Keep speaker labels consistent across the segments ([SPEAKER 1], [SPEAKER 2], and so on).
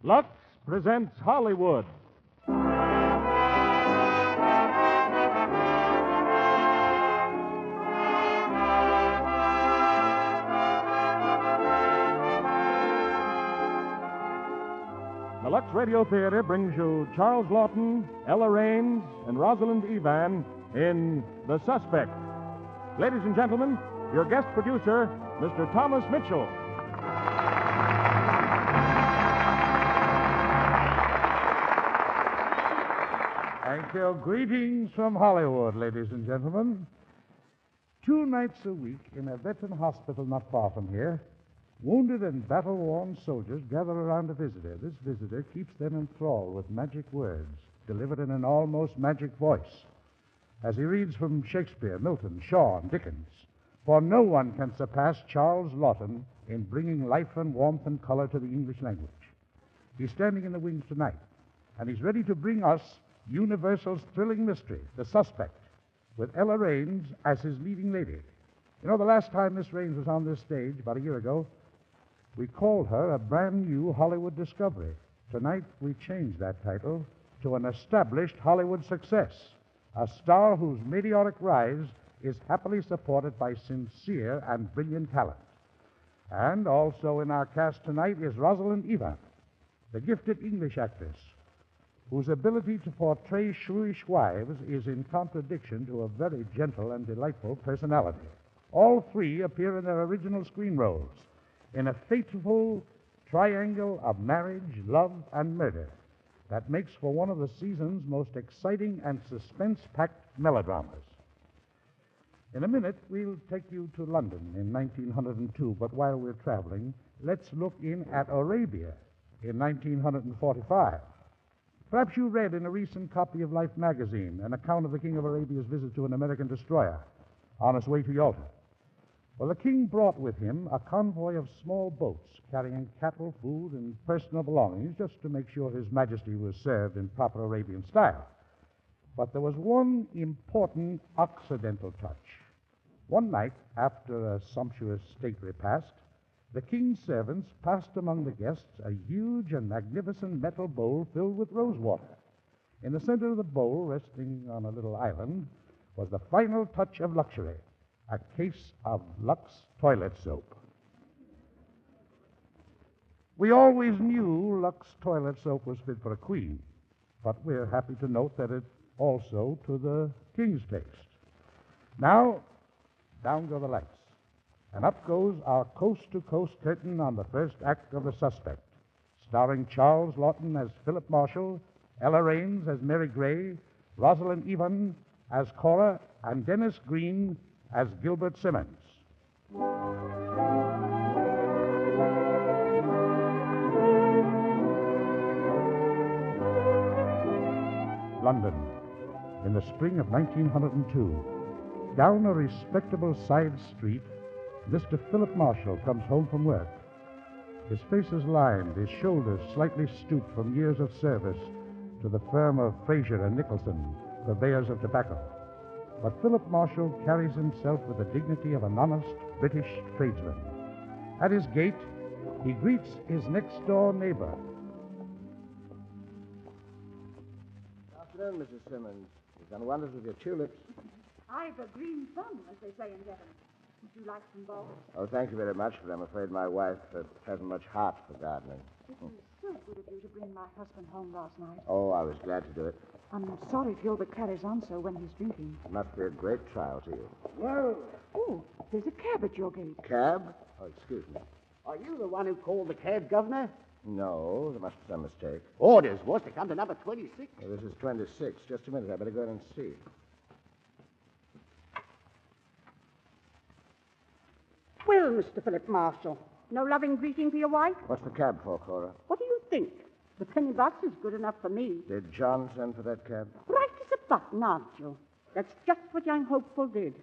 [SPEAKER 1] Lux presents Hollywood. The Lux Radio Theater brings you Charles Lawton, Ella Raines, and Rosalind Evan in The Suspect. Ladies and gentlemen, your guest producer, Mr. Thomas Mitchell.
[SPEAKER 2] Thank you. Greetings from Hollywood, ladies and gentlemen. 2 nights a week in a veteran hospital not far from here, wounded and battle-worn soldiers gather around a visitor. This visitor keeps them enthralled with magic words, delivered in an almost magic voice, as he reads from Shakespeare, Milton, Shaw, and Dickens. For no one can surpass Charles Lawton in bringing life and warmth and color to the English language. He's standing in the wings tonight, and he's ready to bring us Universal's thrilling mystery, The Suspect, with Ella Raines as his leading lady. You know, the last time Miss Raines was on this stage, about a year ago, we called her a brand new Hollywood discovery. Tonight, we changed that title to an established Hollywood success, a star whose meteoric rise is happily supported by sincere and brilliant talent. And also in our cast tonight is Rosalind Evan, the gifted English actress, whose ability to portray shrewish wives is in contradiction to a very gentle and delightful personality. All three appear in their original screen roles in a fateful triangle of marriage, love, and murder that makes for one of the season's most exciting and suspense-packed melodramas. In a minute, we'll take you to London in 1902, but while we're traveling, let's look in at Arabia in 1945. Perhaps you read in a recent copy of Life magazine an account of the King of Arabia's visit to an American destroyer on his way to Yalta. Well, the king brought with him a convoy of small boats carrying cattle, food, and personal belongings just to make sure His Majesty was served in proper Arabian style. But there was one important Occidental touch. One night, after a sumptuous state repast, the king's servants passed among the guests a huge and magnificent metal bowl filled with rose water. In the center of the bowl, resting on a little island, was the final touch of luxury, a case of Lux toilet soap. We always knew Lux toilet soap was fit for a queen, but we're happy to note that it also to the king's taste. Now, down go the lights, and up goes our coast-to-coast curtain on the first act of The Suspect, starring Charles Lawton as Philip Marshall, Ella Raines as Mary Gray, Rosalind Evan as Cora, and Dennis Green as Gilbert Simmons. London, in the spring of 1902. Down a respectable side street, Mr. Philip Marshall comes home from work. His face is lined, his shoulders slightly stooped from years of service to the firm of Fraser and Nicholson, purveyors of tobacco. But Philip Marshall carries himself with the dignity of an honest British tradesman. At his gate, he greets his next-door neighbor.
[SPEAKER 3] Good afternoon, Mrs. Simmons. You've done wonders with your tulips.
[SPEAKER 4] I've a green thumb, as they say in Devon. Would you like some bulbs?
[SPEAKER 3] Oh, thank you very much, but I'm afraid my wife hasn't much heart for gardening.
[SPEAKER 4] It was so good of you to bring my husband home last night.
[SPEAKER 3] Oh, I was glad to do it.
[SPEAKER 4] I'm sorry Gilbert carries on so when he's drinking.
[SPEAKER 3] It must be a great trial to you.
[SPEAKER 5] Well,
[SPEAKER 4] Oh, there's a cab at your gate.
[SPEAKER 3] Cab? Oh, excuse me.
[SPEAKER 5] are you the one who called the cab, Governor?
[SPEAKER 3] No, there must be some mistake.
[SPEAKER 5] Orders was to come to number 26.
[SPEAKER 3] Well, this is 26. Just a minute. I better go in and see.
[SPEAKER 4] Well, Mr. Philip Marshall, no loving greeting for your wife?
[SPEAKER 3] What's the cab for, Cora?
[SPEAKER 4] What do you think? The penny box is good enough for me.
[SPEAKER 3] Did John send for that cab?
[SPEAKER 4] Right as a button, aren't you? That's just what young Hopeful did.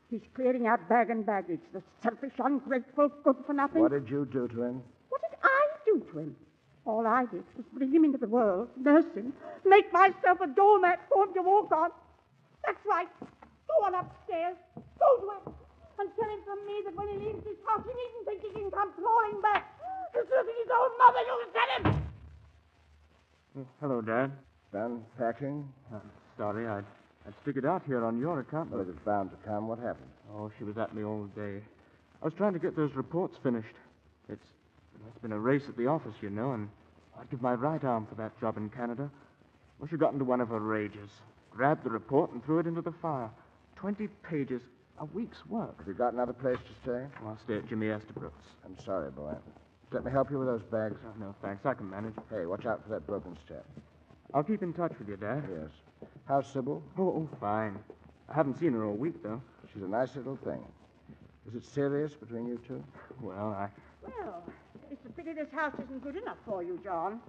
[SPEAKER 4] He's clearing out bag and baggage, the selfish, ungrateful, good-for-nothing.
[SPEAKER 3] What did you do to him?
[SPEAKER 4] What did I do to him? All I did was bring him into the world, nurse him, make myself a doormat for him to walk on. That's right. Go on upstairs. Go to him. And tell him from me that when he leaves this house, he needn't think he can come clawing back. Deserting his own mother, you can tell him.
[SPEAKER 1] Hello, Dad.
[SPEAKER 3] Done packing?
[SPEAKER 1] Sorry, I'd stick it out here on your account,
[SPEAKER 3] Well,
[SPEAKER 1] but...
[SPEAKER 3] it was bound to come. What happened?
[SPEAKER 1] Oh, she was at me all day. I was trying to get those reports finished. It's been a race at the office, you know, and I'd give my right arm for that job in Canada. Well, she got into one of her rages, grabbed the report and threw it into the fire. 20 pages, a week's work.
[SPEAKER 3] Have you got another place to stay?
[SPEAKER 1] Well, I'll stay at Jimmy Estabrook's.
[SPEAKER 3] I'm sorry, boy. Let me help you with those bags.
[SPEAKER 1] Oh, no, thanks. I can manage.
[SPEAKER 3] Hey, watch out for that broken step.
[SPEAKER 1] I'll keep in touch with you, Dad.
[SPEAKER 3] Yes. How's Sybil?
[SPEAKER 1] Oh, fine. I haven't seen her all week, though.
[SPEAKER 3] She's a nice little thing. Is it serious between you two?
[SPEAKER 1] Well,
[SPEAKER 4] Well, it's a pity this house isn't good enough for you, John.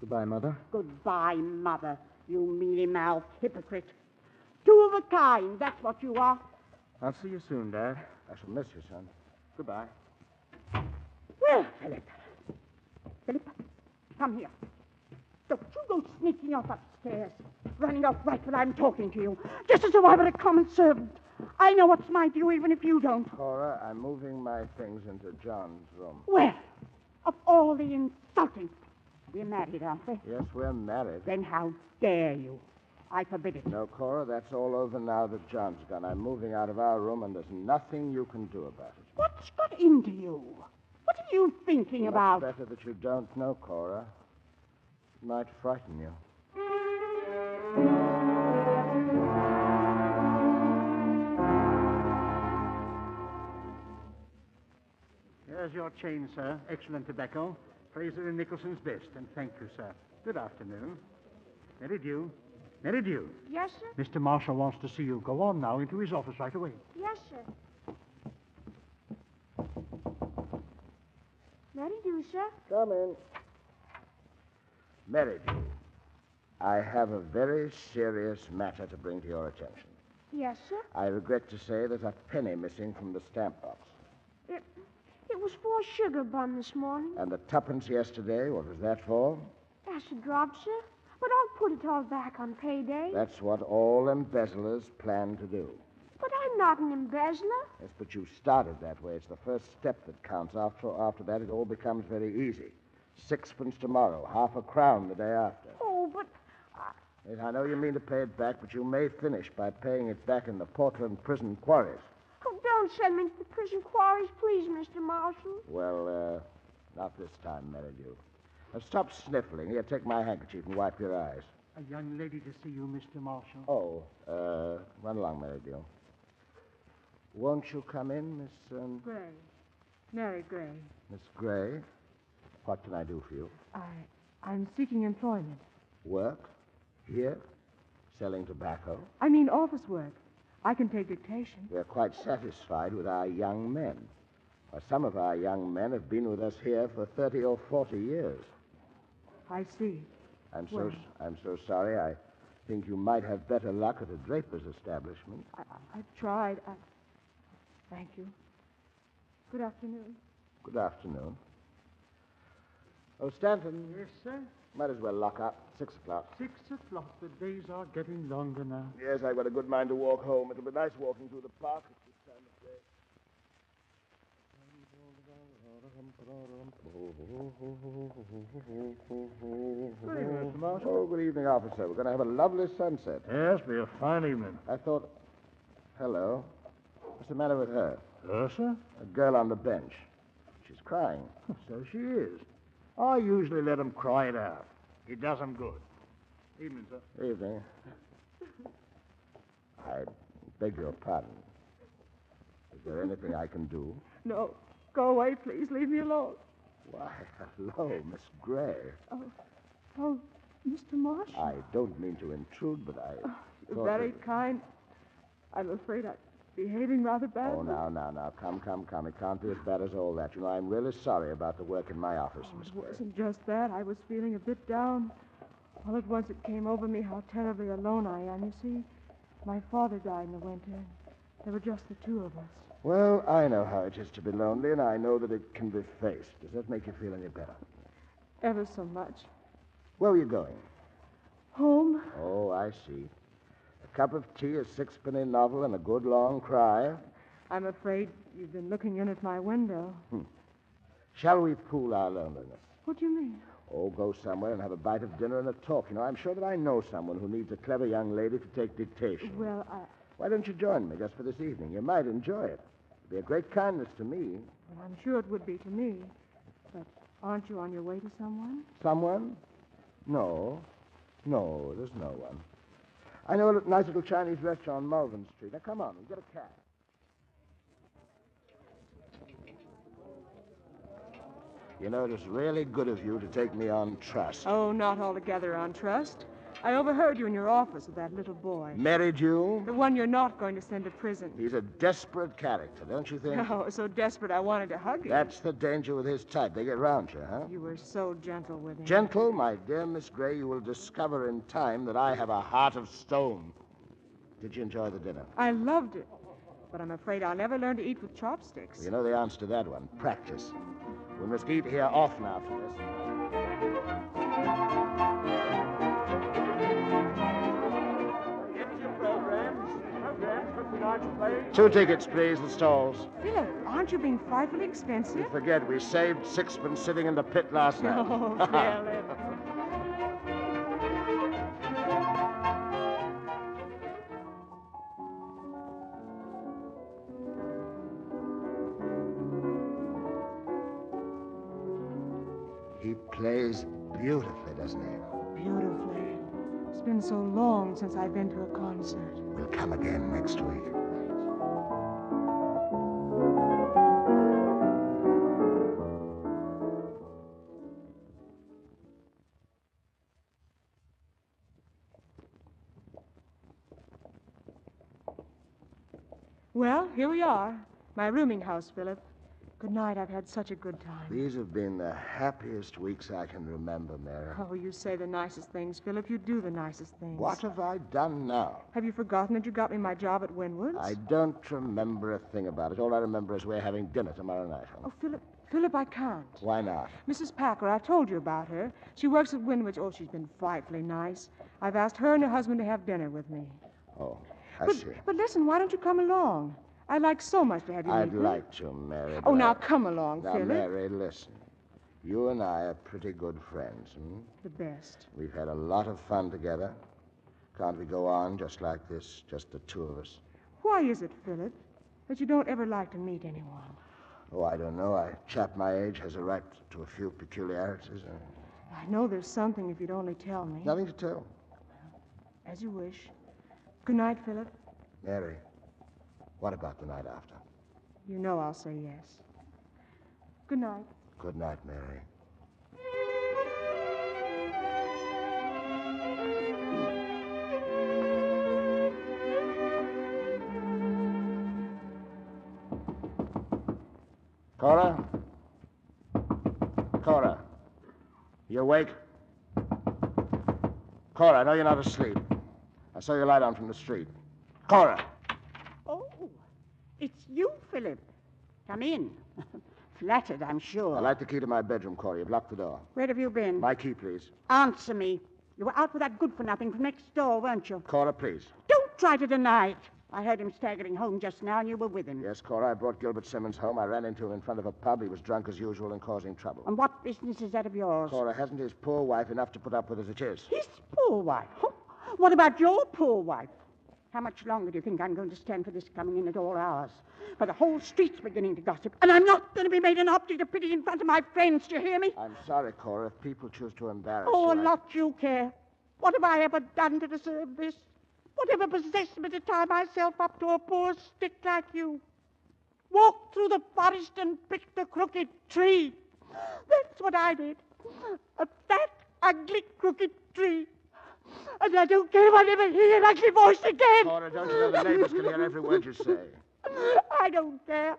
[SPEAKER 1] Goodbye, Mother.
[SPEAKER 4] Goodbye, Mother, you mealy-mouthed hypocrite. Two of a kind, that's what you are.
[SPEAKER 1] I'll see you soon, Dad.
[SPEAKER 3] I shall miss you, son.
[SPEAKER 1] Goodbye.
[SPEAKER 4] Well, Philip, come here. Don't you go sneaking off upstairs, running off right when I'm talking to you, just as though I were a common servant. I know what's my due, even if you don't.
[SPEAKER 3] Cora, I'm moving my things into John's room.
[SPEAKER 4] Well, of all the insulting... We're married, aren't we?
[SPEAKER 3] Yes, we're married.
[SPEAKER 4] Then how dare you? I forbid it.
[SPEAKER 3] No, Cora, that's all over now that John's gone. I'm moving out of our room, and there's nothing you can do about it.
[SPEAKER 4] What's got into you? What are you thinking about?
[SPEAKER 3] Much better that you don't know, Cora. It might frighten you.
[SPEAKER 2] Here's your change, sir. Excellent tobacco. Fraser and Nicholson's best, and thank you, sir. Good afternoon. Mary Dew. Mary Dew.
[SPEAKER 6] Yes, sir?
[SPEAKER 2] Mr. Marshall wants to see you. Go on now into his office right away.
[SPEAKER 6] Yes, sir. Mary Dew, sir?
[SPEAKER 3] Come in. Mary Dew, I have a very serious matter to bring to your attention.
[SPEAKER 6] Yes, sir.
[SPEAKER 3] I regret to say there's a penny missing from the stamp box.
[SPEAKER 6] It was for a sugar bun this morning.
[SPEAKER 3] And the tuppence yesterday, what was that for?
[SPEAKER 6] Acid drop, sir. But I'll put it all back on payday.
[SPEAKER 3] That's what all embezzlers plan to do.
[SPEAKER 6] But I'm not an embezzler.
[SPEAKER 3] Yes, but you started that way. It's the first step that counts. After that, it all becomes very easy. 6pence tomorrow, half a crown the day after.
[SPEAKER 6] Oh, but...
[SPEAKER 3] Yes, I know you mean to pay it back, but you may finish by paying it back in the Portland prison quarries.
[SPEAKER 6] Oh, don't send me to the prison quarries, please, Mr. Marshall.
[SPEAKER 3] Well, not this time, Mary Dew. Now, stop sniffling. Here, take my handkerchief and wipe your eyes.
[SPEAKER 2] A young lady to see you, Mr. Marshall.
[SPEAKER 3] Oh, run along, Mary Dew. Won't you come in, Miss,
[SPEAKER 4] Gray. Mary Gray.
[SPEAKER 3] Miss Gray? What can I do for you?
[SPEAKER 4] I'm seeking employment.
[SPEAKER 3] Work? Here? Selling tobacco?
[SPEAKER 4] I mean office work. I can take dictation.
[SPEAKER 3] We're quite satisfied with our young men. Why, some of our young men have been with us here for 30 or 40 years.
[SPEAKER 4] I see.
[SPEAKER 3] I'm
[SPEAKER 4] Well-
[SPEAKER 3] so sorry. I think you might have better luck at a draper's establishment.
[SPEAKER 4] I've tried. Thank you. Good afternoon.
[SPEAKER 3] Good afternoon. Oh, Stanton,
[SPEAKER 2] Yes, sir.
[SPEAKER 3] might as well lock up. 6 o'clock.
[SPEAKER 2] 6 o'clock. The days are getting longer now.
[SPEAKER 3] Yes, I've got a good mind to walk home. It'll be nice walking through the park at this time of day.
[SPEAKER 2] Good evening, Mr. Marshall.
[SPEAKER 3] Oh, good evening, officer. We're going to have a lovely sunset.
[SPEAKER 2] Yes, be a fine evening.
[SPEAKER 3] I thought... Hello. What's the matter with her?
[SPEAKER 2] Her, sir?
[SPEAKER 3] A girl on the bench. She's crying.
[SPEAKER 2] So she is. I usually let 'em cry it out. It does 'em good. Evening, sir.
[SPEAKER 3] Evening. I beg your pardon. Is there anything I can do?
[SPEAKER 4] No. Go away, please. Leave me alone.
[SPEAKER 3] Why, hello, Miss Gray.
[SPEAKER 4] Oh, Mr. Marshall.
[SPEAKER 3] I don't mean to intrude, but I...
[SPEAKER 4] You're
[SPEAKER 3] thought
[SPEAKER 4] very
[SPEAKER 3] that-
[SPEAKER 4] kind. I'm afraid I'm behaving rather badly.
[SPEAKER 3] Oh, now. Come. It can't be as bad as all that. You know, I'm really sorry about the work in my office, Miss
[SPEAKER 4] It
[SPEAKER 3] Gray.
[SPEAKER 4] wasn't just that. I was feeling a bit down. All at once it came over me how terribly alone I am. You see, my father died in the winter. There were just the two of us.
[SPEAKER 3] Well, I know how it is to be lonely, and I know that it can be faced. Does that make you feel any better?
[SPEAKER 4] Ever so much.
[SPEAKER 3] Where are you going?
[SPEAKER 4] Home?
[SPEAKER 3] Oh, I see. A cup of tea, a sixpenny novel, and a good long cry.
[SPEAKER 4] I'm afraid you've been looking in at my window.
[SPEAKER 3] Shall we pool our loneliness?
[SPEAKER 4] What do you mean?
[SPEAKER 3] Oh, go somewhere and have a bite of dinner and a talk. You know, I'm sure that I know someone who needs a clever young lady to take dictation.
[SPEAKER 6] Well,
[SPEAKER 3] Why don't you join me just for this evening? You might enjoy it. It'd be a great kindness to me.
[SPEAKER 6] I'm sure it would be to me. But aren't you on your way to someone?
[SPEAKER 3] Someone? No. No, there's no one. I know a nice little Chinese restaurant on Malvern Street. Now, come on, we'll get a cab. You know, it was really good of you to take me on trust.
[SPEAKER 6] Oh, not altogether on trust. I overheard you in your office with that little boy.
[SPEAKER 3] Married you?
[SPEAKER 6] The one you're not going to send to prison.
[SPEAKER 3] He's a desperate character, don't you think?
[SPEAKER 6] No, so desperate I wanted to hug him.
[SPEAKER 3] That's the danger with his type. They get round you, huh?
[SPEAKER 6] You were so gentle with him.
[SPEAKER 3] Gentle, my dear Miss Gray, you will discover in time that I have a heart of stone. Did you enjoy the dinner?
[SPEAKER 6] I loved it. But I'm afraid I'll never learn to eat with chopsticks.
[SPEAKER 3] You know the answer to that one. Practice. We must eat here often after this.
[SPEAKER 1] Get your programs. Programs for tonight's play.
[SPEAKER 3] 2 tickets, please, the stalls.
[SPEAKER 6] Philip, aren't you being frightfully expensive?
[SPEAKER 3] You forget, we saved 6 sitting in the pit last night.
[SPEAKER 6] Oh, Philip.
[SPEAKER 3] He plays beautifully, doesn't he?
[SPEAKER 6] Beautifully. It's been so long since I've been to a concert.
[SPEAKER 3] We'll come again next week.
[SPEAKER 6] Well, here we are. My rooming house, Philip. Good night. I've had such a good time.
[SPEAKER 3] These have been the happiest weeks I can remember, Mary.
[SPEAKER 6] Oh, you say the nicest things, Philip. You do the nicest things.
[SPEAKER 3] What have I done now?
[SPEAKER 6] Have you forgotten that you got me my job at Winwood's?
[SPEAKER 3] I don't remember a thing about it. All I remember is we're having dinner tomorrow night.
[SPEAKER 6] Oh, Philip, I can't.
[SPEAKER 3] Why not?
[SPEAKER 6] Mrs. Packer, I told you about her. She works at Winwood's. Oh, she's been frightfully nice. I've asked her and her husband to have dinner with me.
[SPEAKER 3] Oh, I see.
[SPEAKER 6] But listen, why don't you come along? I'd like so much to have you
[SPEAKER 3] I'd
[SPEAKER 6] meet me.
[SPEAKER 3] like to, Mary.
[SPEAKER 6] Oh,
[SPEAKER 3] but
[SPEAKER 6] now come along,
[SPEAKER 3] Now,
[SPEAKER 6] Philip.
[SPEAKER 3] Mary, listen. You and I are pretty good friends,
[SPEAKER 6] The best.
[SPEAKER 3] We've had a lot of fun together. Can't we go on just like this, just the two of us?
[SPEAKER 6] Why is it, Philip, that you don't ever like to meet anyone?
[SPEAKER 3] Oh, I don't know. A chap my age has a right to a few peculiarities.
[SPEAKER 6] I know there's something if you'd only tell me.
[SPEAKER 3] Nothing to tell.
[SPEAKER 6] As you wish. Good night, Philip.
[SPEAKER 3] Mary, what about the night after?
[SPEAKER 6] You know I'll say yes. Good night.
[SPEAKER 3] Good night, Mary. Cora? Cora? You awake? Cora, I know you're not asleep. I saw your light on from the street. Cora!
[SPEAKER 5] Oh, it's you, Philip. Come in. Flattered, I'm sure.
[SPEAKER 3] I'd like the key to my bedroom, Cora. You've locked the door.
[SPEAKER 5] Where have you been?
[SPEAKER 3] My key, please.
[SPEAKER 5] Answer me. You were out with that good-for-nothing from next door, weren't you?
[SPEAKER 3] Cora, please.
[SPEAKER 5] Don't try to deny it. I heard him staggering home just now, and you were with him.
[SPEAKER 3] Yes, Cora, I brought Gilbert Simmons home. I ran into him in front of a pub. He was drunk as usual and causing trouble.
[SPEAKER 5] And what business is that of yours?
[SPEAKER 3] Cora, hasn't his poor wife enough to put up with as it is?
[SPEAKER 5] His poor wife. What about your poor wife? How much longer do you think I'm going to stand for this coming in at all hours? For the whole street's beginning to gossip, and I'm not going to be made an object of pity in front of my friends, do you hear me?
[SPEAKER 3] I'm sorry, Cora, if people choose to embarrass
[SPEAKER 5] Oh,
[SPEAKER 3] you.
[SPEAKER 5] a lot you care. What have I ever done to deserve this? Whatever possessed me to tie myself up to a poor stick like you? Walk through the forest and pick the crooked tree. That's what I did. A fat, ugly, crooked tree. And I don't care if I never hear your ugly voice again.
[SPEAKER 3] Cora, don't you know the neighbors can hear every word you say?
[SPEAKER 5] I don't care.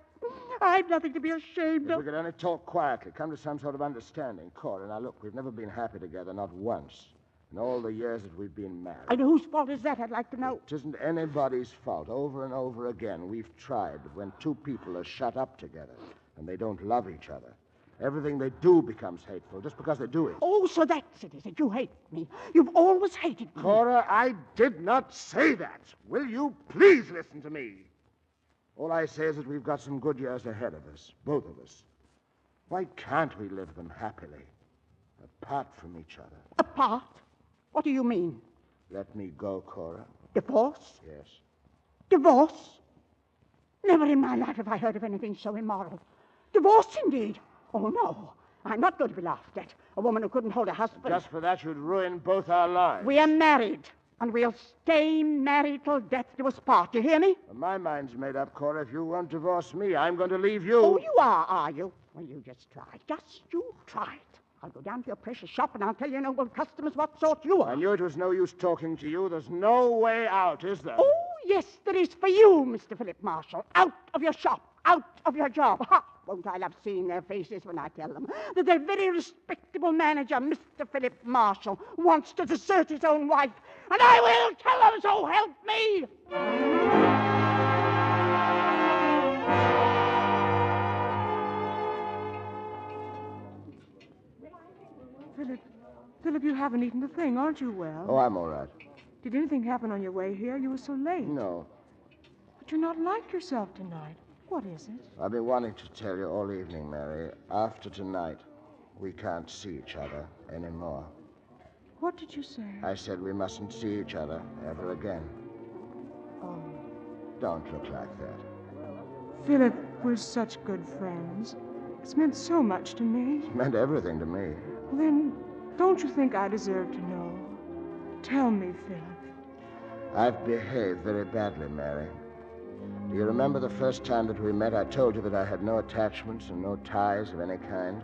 [SPEAKER 5] I've nothing to be ashamed
[SPEAKER 3] If
[SPEAKER 5] of.
[SPEAKER 3] we could only talk quietly, come to some sort of understanding. Cora, now look, we've never been happy together, not once. In all the years that we've been married.
[SPEAKER 5] And whose fault is that, I'd like to know?
[SPEAKER 3] It isn't anybody's fault. Over and over again, we've tried. But when two people are shut up together and they don't love each other, everything they do becomes hateful just because they do it.
[SPEAKER 5] Oh, so that's it, is it? You hate me. You've always hated me.
[SPEAKER 3] Cora, I did not say that. Will you please listen to me? All I say is that we've got some good years ahead of us, both of us. Why can't we live them happily? apart from each other.
[SPEAKER 5] Apart? What do you mean?
[SPEAKER 3] Let me go, Cora.
[SPEAKER 5] Divorce?
[SPEAKER 3] Yes.
[SPEAKER 5] Divorce? Never in my life have I heard of anything so immoral. Divorce, indeed. Oh, no. I'm not going to be laughed at. A woman who couldn't hold a husband.
[SPEAKER 3] Just for that, you'd ruin both our lives.
[SPEAKER 5] We are married, and we'll stay married till death do us part. You hear me?
[SPEAKER 3] Well, my mind's made up, Cora. If you won't divorce me, I'm going to leave you.
[SPEAKER 5] Oh, you are you? Well, you just try. Just you try it. I'll go down to your precious shop, and I'll tell your noble customers what sort you are.
[SPEAKER 3] I knew it was no use talking to you. There's no way out, is there?
[SPEAKER 5] Oh, yes, there is for you, Mr. Philip Marshall. Out of your shop, out of your job. Ha! Won't I love seeing their faces when I tell them that their very respectable manager, Mr. Philip Marshall, wants to desert his own wife. And I will tell them, so help me!
[SPEAKER 6] Philip, you haven't eaten a thing. Aren't you well?
[SPEAKER 3] Oh, I'm all right.
[SPEAKER 6] Did anything happen on your way here? You were so late.
[SPEAKER 3] No.
[SPEAKER 6] But you're not like yourself tonight. What is it?
[SPEAKER 3] I've been wanting to tell you all evening, Mary. After tonight, we can't see each other anymore.
[SPEAKER 6] What did you say?
[SPEAKER 3] I said we mustn't see each other ever again.
[SPEAKER 6] Oh.
[SPEAKER 3] Don't look like that.
[SPEAKER 6] Philip, we're such good friends. It's meant so much to me.
[SPEAKER 3] It meant everything to me.
[SPEAKER 6] Well, then, don't you think I deserve to know? Tell me, Philip.
[SPEAKER 3] I've behaved very badly, Mary. Do you remember the first time that we met? I told you that I had no attachments and no ties of any kind.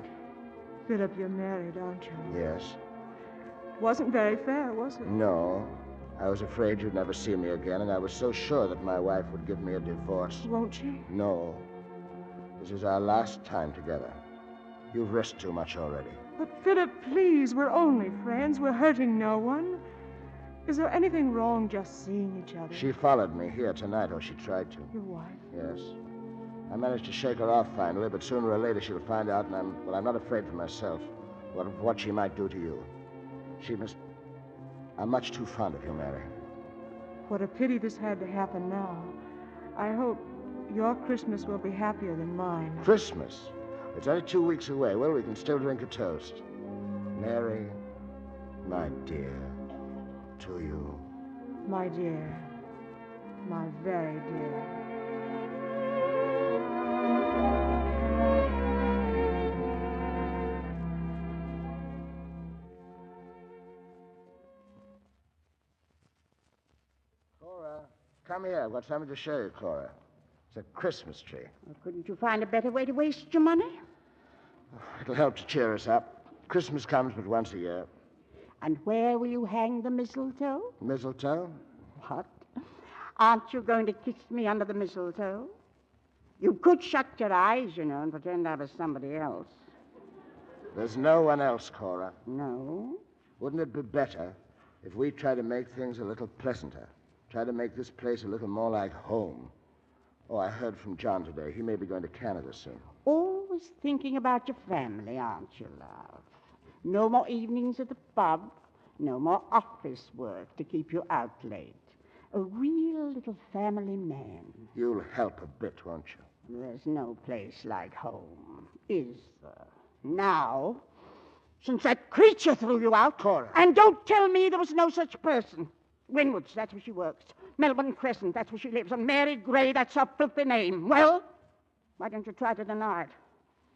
[SPEAKER 6] Philip, you're married, aren't you?
[SPEAKER 3] Yes.
[SPEAKER 6] Wasn't very fair, was it?
[SPEAKER 3] No. I was afraid you'd never see me again, and I was so sure that my wife would give me a divorce.
[SPEAKER 6] Won't she?
[SPEAKER 3] No. This is our last time together. You've risked too much already.
[SPEAKER 6] But, Philip, please, we're only friends. We're hurting no one. Is there anything wrong just seeing each other?
[SPEAKER 3] She followed me here tonight, or she tried to.
[SPEAKER 6] Your wife?
[SPEAKER 3] Yes. I managed to shake her off finally, but sooner or later she'll find out, and I'm not afraid for myself. What she might do to you. I'm much too fond of you, Mary.
[SPEAKER 6] What a pity this had to happen now. I hope your Christmas will be happier than mine.
[SPEAKER 3] Christmas? It's only 2 weeks away. Well, we can still drink a toast. Mary, my dear, to you.
[SPEAKER 6] My dear. My very dear.
[SPEAKER 3] Cora, come here. I've got something to show you, Cora. It's a Christmas tree.
[SPEAKER 5] Well, couldn't you find a better way to waste your money?
[SPEAKER 3] It'll help to cheer us up. Christmas comes but once a year.
[SPEAKER 5] And where will you hang the mistletoe?
[SPEAKER 3] Mistletoe?
[SPEAKER 5] What? Aren't you going to kiss me under the mistletoe? You could shut your eyes, you know, and pretend I was somebody else.
[SPEAKER 3] There's no one else, Cora.
[SPEAKER 5] No?
[SPEAKER 3] Wouldn't it be better if we try to make things a little pleasanter? Try to make this place a little more like home? Oh, I heard from John today. He may be going to Canada soon.
[SPEAKER 5] Always thinking about your family, aren't you, love? No more evenings at the pub. No more office work to keep you out late. A real little family man.
[SPEAKER 3] You'll help a bit, won't you?
[SPEAKER 5] There's no place like home, is there? Now, since that creature threw you out.
[SPEAKER 3] Cora.
[SPEAKER 5] And don't tell me there was no such person. Winwoods, that's where she works. Melbourne Crescent, that's where she lives. And Mary Gray, that's her filthy name. Well, why don't you try to deny it?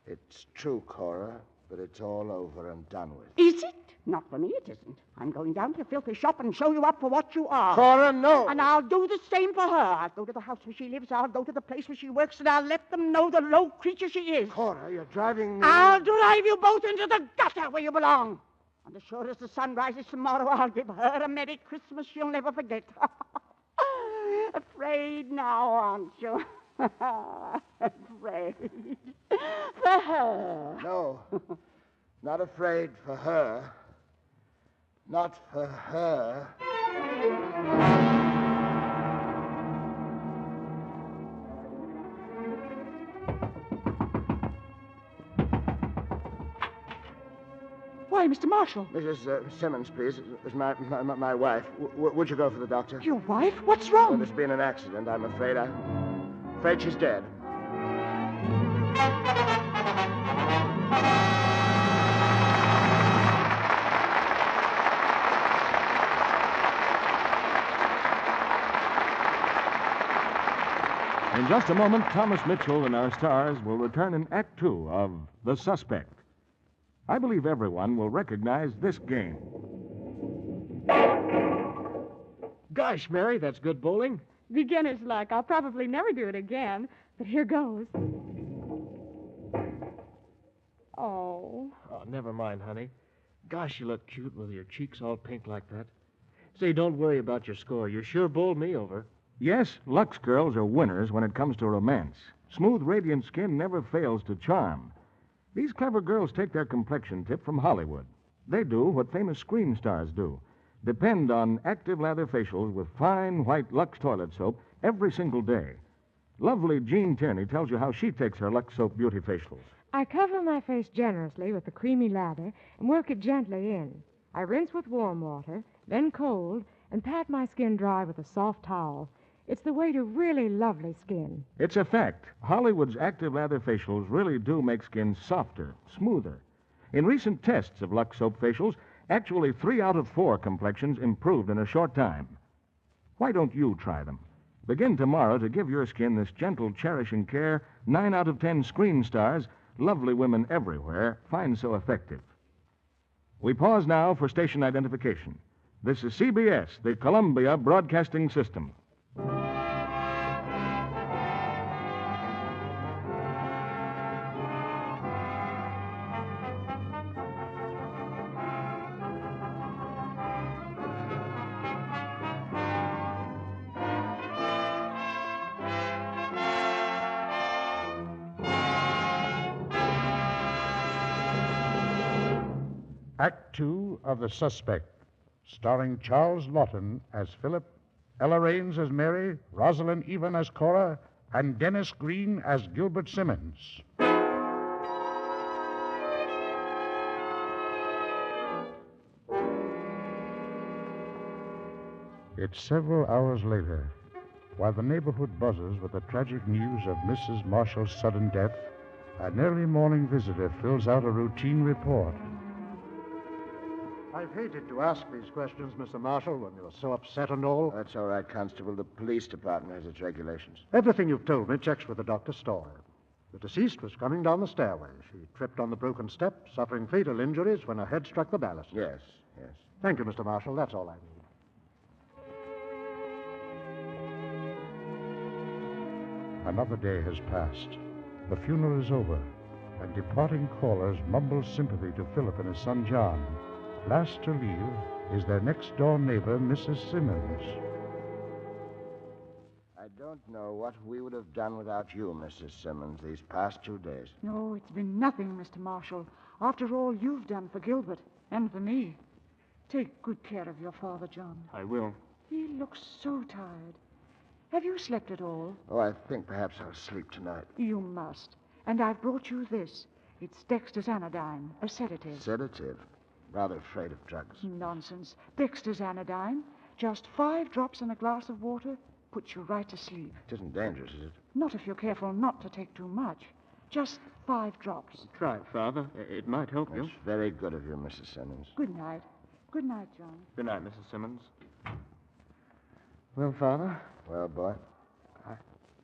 [SPEAKER 3] It's true, Cora, but it's all over and done with.
[SPEAKER 5] Is it? Not for me, it isn't. I'm going down to your filthy shop and show you up for what you are.
[SPEAKER 3] Cora, no!
[SPEAKER 5] And I'll do the same for her. I'll go to the house where she lives. I'll go to the place where she works, and I'll let them know the low creature she is.
[SPEAKER 3] Cora, you're driving me...
[SPEAKER 5] I'll drive you both into the gutter where you belong. And as sure as the sun rises tomorrow, I'll give her a Merry Christmas she'll never forget. Afraid now, aren't you? Afraid. For her.
[SPEAKER 3] No, not afraid for her. Not for her.
[SPEAKER 6] Why, Mr. Marshall?
[SPEAKER 3] Mrs. Simmons, please. It's my wife. Would you go for the doctor?
[SPEAKER 6] Your wife? What's
[SPEAKER 3] Well,
[SPEAKER 6] wrong?
[SPEAKER 3] there's been an accident, I'm afraid. I'm afraid she's dead.
[SPEAKER 1] In just a moment, Thomas Mitchell and our stars will return in Act Two of The Suspect. I believe everyone will recognize this game.
[SPEAKER 7] Gosh, Mary, that's good bowling.
[SPEAKER 6] Beginner's luck. I'll probably never do it again, but here goes. Oh.
[SPEAKER 7] Oh, never mind, honey. Gosh, you look cute with your cheeks all pink like that. Say, don't worry about your score. You sure bowled me over.
[SPEAKER 1] Yes, Lux girls are winners when it comes to romance. Smooth, radiant skin never fails to charm. These clever girls take their complexion tip from Hollywood. They do what famous screen stars do. Depend on active lather facials with fine white Lux toilet soap every single day. Lovely Jean Tierney tells you how she takes her Lux soap beauty facials.
[SPEAKER 8] I cover my face generously with the creamy lather and work it gently in. I rinse with warm water, then cold, and pat my skin dry with a soft towel. It's the way to really lovely skin.
[SPEAKER 1] It's a fact. Hollywood's active lather facials really do make skin softer, smoother. In recent tests of Lux soap facials, actually 3 out of 4 complexions improved in a short time. Why don't you try them? Begin tomorrow to give your skin this gentle, cherishing care 9 out of 10 screen stars, lovely women everywhere, find so effective. We pause now for station identification. This is CBS, the Columbia Broadcasting System.
[SPEAKER 2] Act Two of The Suspect, starring Charles Laughton as Philip, Ella Raines as Mary, Rosalind Evan as Cora, and Dennis Green as Gilbert Simmons. It's several hours later, while the neighborhood buzzes with the tragic news of Mrs. Marshall's sudden death, an early morning visitor fills out a routine report.
[SPEAKER 9] I've hated to ask these questions, Mr. Marshall, when you're so upset and all.
[SPEAKER 3] That's all right, Constable. The police department has its regulations.
[SPEAKER 9] Everything you've told me checks with the doctor's story. The deceased was coming down the stairway. She tripped on the broken step, suffering fatal injuries when her head struck the baluster.
[SPEAKER 3] Yes, yes.
[SPEAKER 9] Thank you, Mr. Marshall. That's all I need.
[SPEAKER 2] Another day has passed. The funeral is over, and departing callers mumble sympathy to Philip and his son John. Last to leave is their next-door neighbor, Mrs. Simmons.
[SPEAKER 3] I don't know what we would have done without you, Mrs. Simmons, these past 2 days.
[SPEAKER 5] No, it's been nothing, Mr. Marshall. After all you've done for Gilbert and for me. Take good care of your father, John.
[SPEAKER 7] I will.
[SPEAKER 5] He looks so tired. Have you slept at all?
[SPEAKER 3] Oh, I think perhaps I'll sleep tonight.
[SPEAKER 5] You must. And I've brought you this. It's Dexter's anodyne, a sedative.
[SPEAKER 3] Sedative? Rather afraid of drugs.
[SPEAKER 5] Nonsense. Dexter's anodyne. Just 5 drops in a glass of water puts you right to sleep.
[SPEAKER 3] It isn't dangerous, is it?
[SPEAKER 5] Not if you're careful not to take too much. Just 5 drops.
[SPEAKER 7] Try it, Father. It might help you.
[SPEAKER 3] That's very good of you, Mrs. Simmons.
[SPEAKER 5] Good night. Good night, John.
[SPEAKER 7] Good night, Mrs. Simmons. Well, Father,
[SPEAKER 3] Well, boy?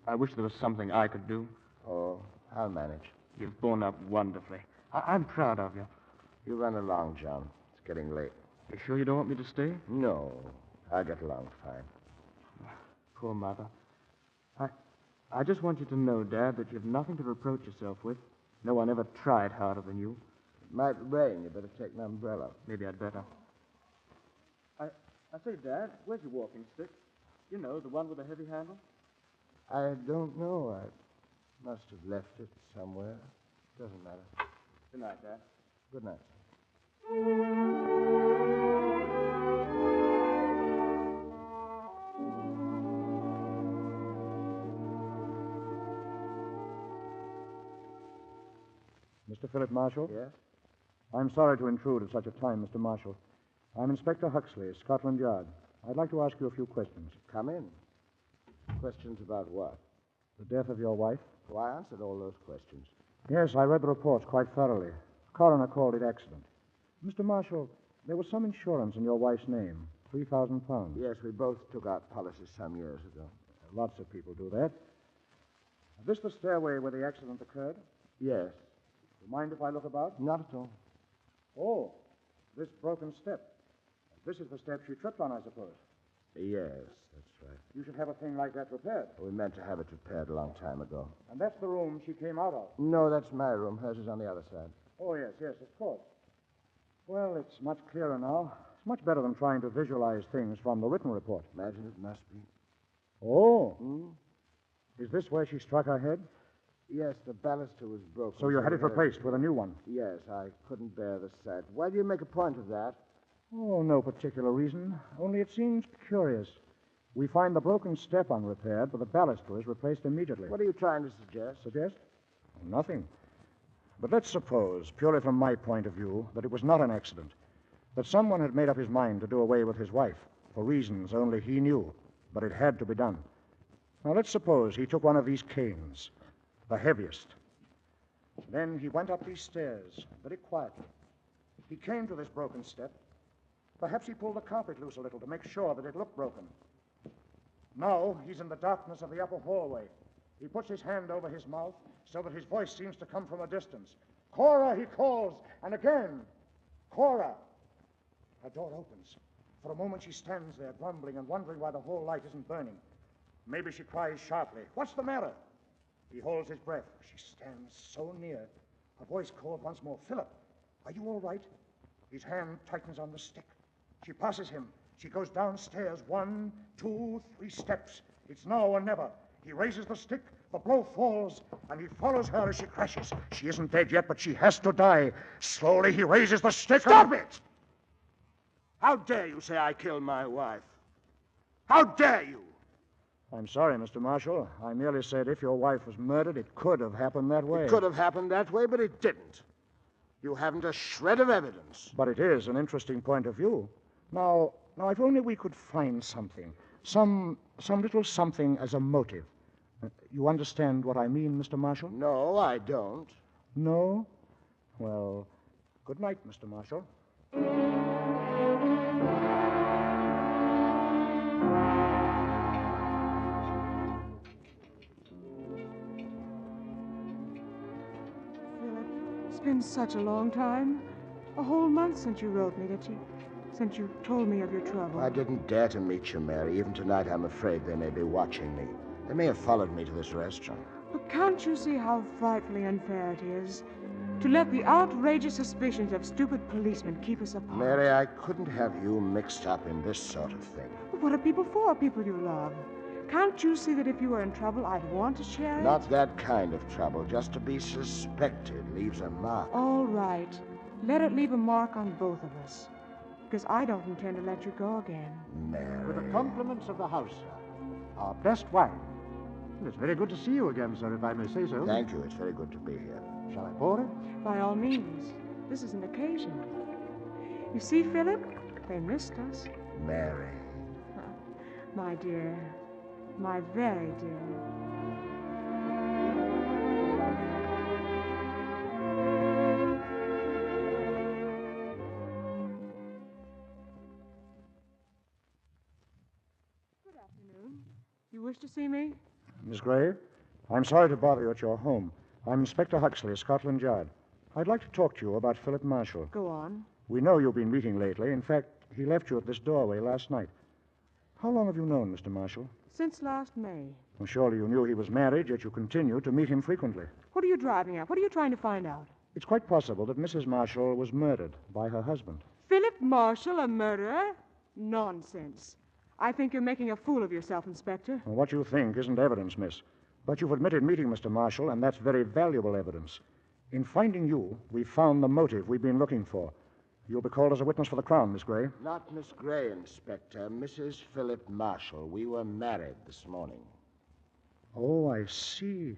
[SPEAKER 7] I wish there was something I could do.
[SPEAKER 3] Oh, I'll manage.
[SPEAKER 7] You've borne up wonderfully. I'm proud of you.
[SPEAKER 3] You run along, John. It's getting late.
[SPEAKER 7] You sure you don't want me to stay?
[SPEAKER 3] No, I'll get along fine.
[SPEAKER 7] Poor Mother. I just want you to know, Dad, that you've nothing to reproach yourself with. No one ever tried harder than you.
[SPEAKER 3] It might rain. You better take an umbrella.
[SPEAKER 7] Maybe I'd better. I say, Dad, where's your walking stick? You know, the one with the heavy handle?
[SPEAKER 3] I don't know. I must have left it somewhere. Doesn't matter.
[SPEAKER 7] Good night, Dad.
[SPEAKER 3] Good night.
[SPEAKER 9] Mr. Philip Marshall?
[SPEAKER 3] Yes?
[SPEAKER 9] I'm sorry to intrude at such a time, Mr. Marshall. I'm Inspector Huxley, Scotland Yard. I'd like to ask you a few questions.
[SPEAKER 3] Come in. Questions about what?
[SPEAKER 9] The death of your wife?
[SPEAKER 3] Oh, I answered all those questions.
[SPEAKER 9] Yes, I read the reports quite thoroughly. The coroner called it accident. Mr. Marshall, there was some insurance in your wife's name, £3,000.
[SPEAKER 3] Yes, we both took out policies some years ago.
[SPEAKER 9] Lots of people do that.
[SPEAKER 2] Is this the stairway where the accident occurred?
[SPEAKER 3] Yes.
[SPEAKER 2] Do you mind if I look about?
[SPEAKER 3] Not at all.
[SPEAKER 2] Oh, this broken step. This is the step she tripped on, I suppose.
[SPEAKER 3] Yes, that's right.
[SPEAKER 2] You should have a thing like that repaired.
[SPEAKER 3] We meant to have it repaired a long time ago.
[SPEAKER 2] And that's the room she came out of.
[SPEAKER 3] No, that's my room. Hers is on the other side.
[SPEAKER 2] Oh, yes, of course. Well, it's much clearer now. It's much better than trying to visualize things from the written report.
[SPEAKER 3] Imagine it must be.
[SPEAKER 2] Oh.
[SPEAKER 3] Hmm?
[SPEAKER 2] Is this where she struck her head?
[SPEAKER 3] Yes, the baluster was broken.
[SPEAKER 2] So you had it
[SPEAKER 3] we
[SPEAKER 2] replaced with a new one?
[SPEAKER 3] Yes, I couldn't bear the sight. Why do you make a point of that?
[SPEAKER 2] Oh, no particular reason. Only it seems curious. We find the broken step unrepaired, but the baluster is replaced immediately.
[SPEAKER 3] What are you trying to suggest?
[SPEAKER 2] Suggest? Nothing. But let's suppose, purely from my point of view, that it was not an accident. That someone had made up his mind to do away with his wife, for reasons only he knew, but it had to be done. Now, let's suppose he took one of these canes, the heaviest. Then he went up these stairs, very quietly. He came to this broken step. Perhaps he pulled the carpet loose a little to make sure that it looked broken. Now he's in the darkness of the upper hallway. He puts his hand over his mouth so that his voice seems to come from a distance. Cora, he calls, and again, Cora. Her door opens. For a moment she stands there, grumbling and wondering why the hall light isn't burning. Maybe she cries sharply, "What's the matter?" He holds his breath. She stands so near. Her voice called once more, "Philip, are you all right?" His hand tightens on the stick. She passes him. She goes downstairs 1, 2, 3 steps. It's now or never. He raises the stick, the blow falls, and he follows her as she crashes. She isn't dead yet, but she has to die. Slowly he raises the stick.
[SPEAKER 3] Stop it! How dare you say I killed my wife? How dare you?
[SPEAKER 2] I'm sorry, Mr. Marshall. I merely said if your wife was murdered, it could have happened that way.
[SPEAKER 3] It could have happened that way, but it didn't. You haven't a shred of evidence.
[SPEAKER 2] But it is an interesting point of view. Now, if only we could find something, some little something as a motive. You understand what I mean, Mr. Marshall?
[SPEAKER 3] No, I don't.
[SPEAKER 2] No? Well, good night, Mr. Marshall.
[SPEAKER 6] Philip, it's been such a long time. A whole month since you wrote me, since you told me of your trouble.
[SPEAKER 3] I didn't dare to meet you, Mary. Even tonight, I'm afraid they may be watching me. They may have followed me to this restaurant.
[SPEAKER 6] But can't you see how frightfully unfair it is to let the outrageous suspicions of stupid policemen keep us apart?
[SPEAKER 3] Mary, I couldn't have you mixed up in this sort of thing.
[SPEAKER 6] But what are people for, people you love? Can't you see that if you were in trouble, I'd want to share it?
[SPEAKER 3] Not that kind of trouble. Just to be suspected leaves a mark.
[SPEAKER 6] All right. Let it leave a mark on both of us. Because I don't intend to let you go again.
[SPEAKER 3] Mary.
[SPEAKER 9] With the compliments of the house, sir. Our best wine. It's very good to see you again, sir, if I may say so.
[SPEAKER 3] Thank you. It's very good to be here.
[SPEAKER 9] Shall I pour it?
[SPEAKER 6] By all means. This is an occasion. You see, Philip, they missed us.
[SPEAKER 3] Mary.
[SPEAKER 6] My dear. My very dear. Good afternoon. You wish to see me?
[SPEAKER 2] Miss Gray, I'm sorry to bother you at your home. I'm Inspector Huxley of Scotland Yard. I'd like to talk to you about Philip Marshall.
[SPEAKER 6] Go on.
[SPEAKER 2] We know you've been meeting lately. In fact, he left you at this doorway last night. How long have you known Mr. Marshall?
[SPEAKER 6] Since last May.
[SPEAKER 2] Well, surely you knew he was married, yet you continue to meet him frequently.
[SPEAKER 6] What are you driving at? What are you trying to find out?
[SPEAKER 2] It's quite possible that Mrs. Marshall was murdered by her husband.
[SPEAKER 6] Philip Marshall, a murderer? Nonsense. I think you're making a fool of yourself, Inspector.
[SPEAKER 2] Well, what you think isn't evidence, miss. But you've admitted meeting Mr. Marshall, and that's very valuable evidence. In finding you, we found the motive we've been looking for. You'll be called as a witness for the Crown, Miss Gray.
[SPEAKER 3] Not Miss Gray, Inspector. Mrs. Philip Marshall. We were married this morning.
[SPEAKER 2] Oh, I see.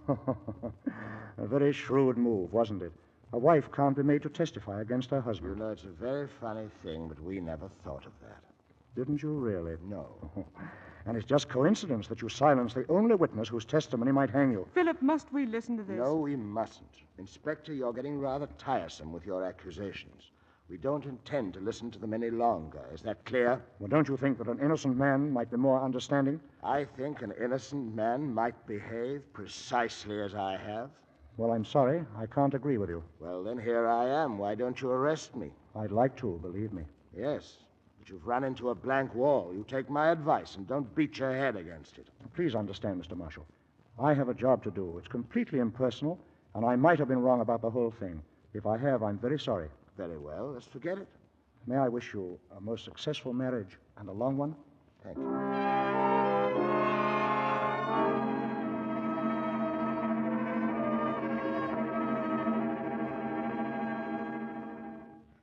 [SPEAKER 2] A very shrewd move, wasn't it? A wife can't be made to testify against her
[SPEAKER 3] You
[SPEAKER 2] husband.
[SPEAKER 3] know, it's a very funny thing, but we never thought of that.
[SPEAKER 2] Didn't you really?
[SPEAKER 3] No.
[SPEAKER 2] And it's just coincidence that you silenced the only witness whose testimony might hang you.
[SPEAKER 6] Philip, must we listen to this?
[SPEAKER 3] No, we mustn't. Inspector, you're getting rather tiresome with your accusations. We don't intend to listen to them any longer. Is that clear?
[SPEAKER 9] Well, don't you think that an innocent man might be more understanding?
[SPEAKER 3] I think an innocent man might behave precisely as I have.
[SPEAKER 9] Well, I'm sorry. I can't agree with you.
[SPEAKER 3] Well, then here I am. Why don't you arrest me?
[SPEAKER 9] I'd like to, believe me.
[SPEAKER 3] Yes, but you've run into a blank wall. You take my advice and don't beat your head against it.
[SPEAKER 9] Please understand, Mr. Marshall. I have a job to do. It's completely impersonal, and I might have been wrong about the whole thing. If I have, I'm very sorry.
[SPEAKER 3] Very well. Let's forget it.
[SPEAKER 9] May I wish you a most successful marriage and a long one?
[SPEAKER 3] Thank you.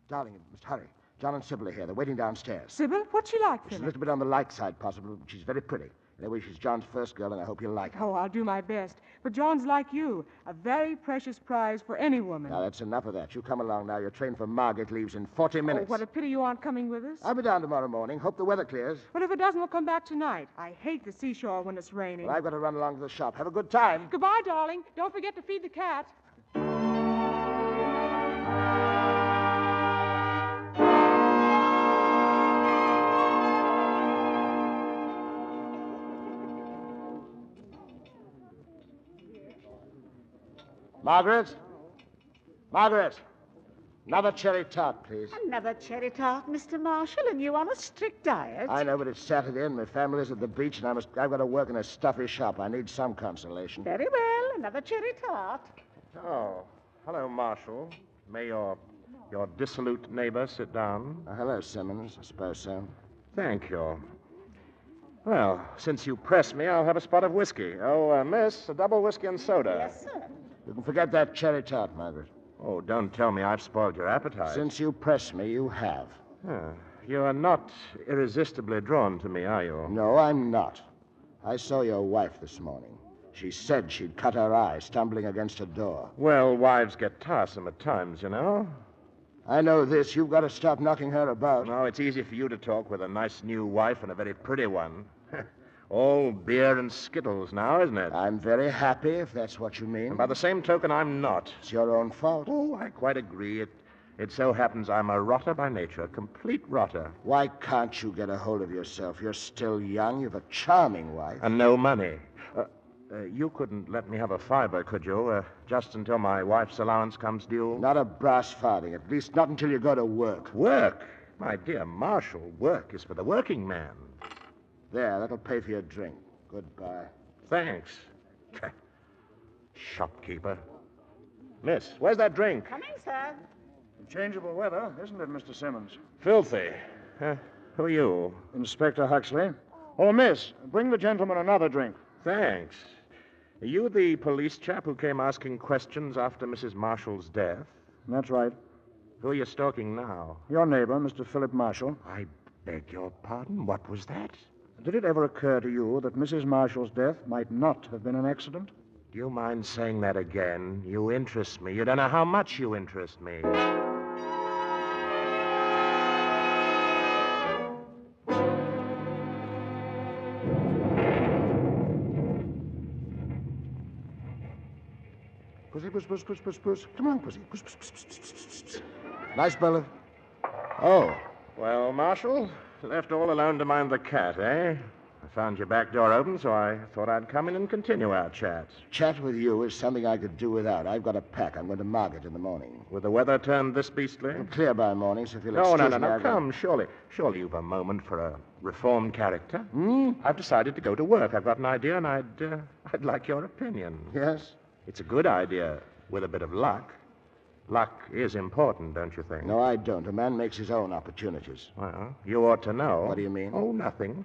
[SPEAKER 3] Darling, you must hurry. John and Sybil are here. They're waiting downstairs.
[SPEAKER 6] Sybil, what's she like,
[SPEAKER 3] She's a
[SPEAKER 6] Philip?
[SPEAKER 3] little bit on the light side, possibly, but she's very pretty. Anyway, she's John's first girl, and I hope you'll like her.
[SPEAKER 6] Oh, I'll do my best. But John's like you, a very precious prize for any woman.
[SPEAKER 3] Now, that's enough of that. You come along now. Your train for Margate leaves in 40 minutes.
[SPEAKER 6] Oh, what a pity you aren't coming with us.
[SPEAKER 3] I'll be down tomorrow morning. Hope the weather clears.
[SPEAKER 6] Well, if it doesn't, we'll come back tonight. I hate the seashore when it's raining.
[SPEAKER 3] Well, I've got to run along to the shop. Have a good time.
[SPEAKER 6] Goodbye, darling. Don't forget to feed the cat.
[SPEAKER 3] Margaret? Margaret? Another cherry tart, please.
[SPEAKER 5] Another cherry tart, Mr. Marshall, and you on a strict diet.
[SPEAKER 3] I know, but it's Saturday and my family's at the beach, and I've got to work in a stuffy shop. I need some consolation.
[SPEAKER 5] Very well, another cherry tart.
[SPEAKER 1] Oh, hello, Marshall. May your dissolute neighbor sit down?
[SPEAKER 3] Hello, Simmons. I suppose so.
[SPEAKER 1] Thank you. Well, since you press me, I'll have a spot of whiskey. Oh, miss, a double whiskey and soda.
[SPEAKER 5] Yes, sir.
[SPEAKER 3] You can forget that cherry tart, Margaret.
[SPEAKER 1] Oh, don't tell me I've spoiled your appetite.
[SPEAKER 3] Since you press me, you have.
[SPEAKER 1] You are not irresistibly drawn to me, are you?
[SPEAKER 3] No, I'm not. I saw your wife this morning. She said she'd cut her eye stumbling against a door.
[SPEAKER 1] Well, wives get tiresome at times, you know.
[SPEAKER 3] I know this. You've got to stop knocking her about.
[SPEAKER 1] No, it's easy for you to talk with a nice new wife and a very pretty one. All beer and skittles now, isn't it?
[SPEAKER 3] I'm very happy, if that's what you mean.
[SPEAKER 1] And by the same token, I'm not.
[SPEAKER 3] It's your own fault.
[SPEAKER 1] Oh, I quite agree. It so happens I'm a rotter by nature, a complete rotter.
[SPEAKER 3] Why can't you get a hold of yourself? You're still young. You've a charming wife.
[SPEAKER 1] And no money. You couldn't let me have a fiver, could you? Just until my wife's allowance comes due?
[SPEAKER 3] Not a brass farthing. At least not until you go to work.
[SPEAKER 1] Work? My dear Marshall, work is for the working man.
[SPEAKER 3] There, that'll pay for your drink. Goodbye.
[SPEAKER 1] Thanks. Shopkeeper. Miss, where's that drink?
[SPEAKER 5] Coming, sir.
[SPEAKER 9] Changeable weather, isn't it, Mr. Simmons?
[SPEAKER 1] Filthy. Who are you?
[SPEAKER 9] Inspector Huxley. Oh, miss, bring the gentleman another drink.
[SPEAKER 1] Thanks. Are you the police chap who came asking questions after Mrs. Marshall's death?
[SPEAKER 9] That's right.
[SPEAKER 1] Who are you stalking now?
[SPEAKER 9] Your neighbor, Mr. Philip Marshall.
[SPEAKER 1] I beg your pardon? What was that?
[SPEAKER 9] Did it ever occur to you that Mrs. Marshall's death might not have been an accident?
[SPEAKER 1] Do you mind saying that again? You interest me. You don't know how much you interest me.
[SPEAKER 3] Pussy, puss. Come on, pussy. Puss. Nice bowl of... Oh.
[SPEAKER 1] Well, Marshall, left all alone to mind the cat, eh? I found your back door open, so I thought I'd come in and continue our chat.
[SPEAKER 3] Chat with you is something I could do without. I've got a pack. I'm going to Margate in the morning.
[SPEAKER 1] With the weather turned this beastly?
[SPEAKER 3] I'm clear by morning, so if you'll
[SPEAKER 1] No,
[SPEAKER 3] excuse me...
[SPEAKER 1] Come, surely you've a moment for a reformed character.
[SPEAKER 3] Hmm?
[SPEAKER 1] I've decided to go to work. I've got an idea, and I'd like your opinion.
[SPEAKER 3] Yes?
[SPEAKER 1] It's a good idea, with a bit of luck. Luck is important, don't you think?
[SPEAKER 3] No, I don't. A man makes his own opportunities.
[SPEAKER 1] Well, you ought to know.
[SPEAKER 3] What do you mean?
[SPEAKER 1] Oh, nothing.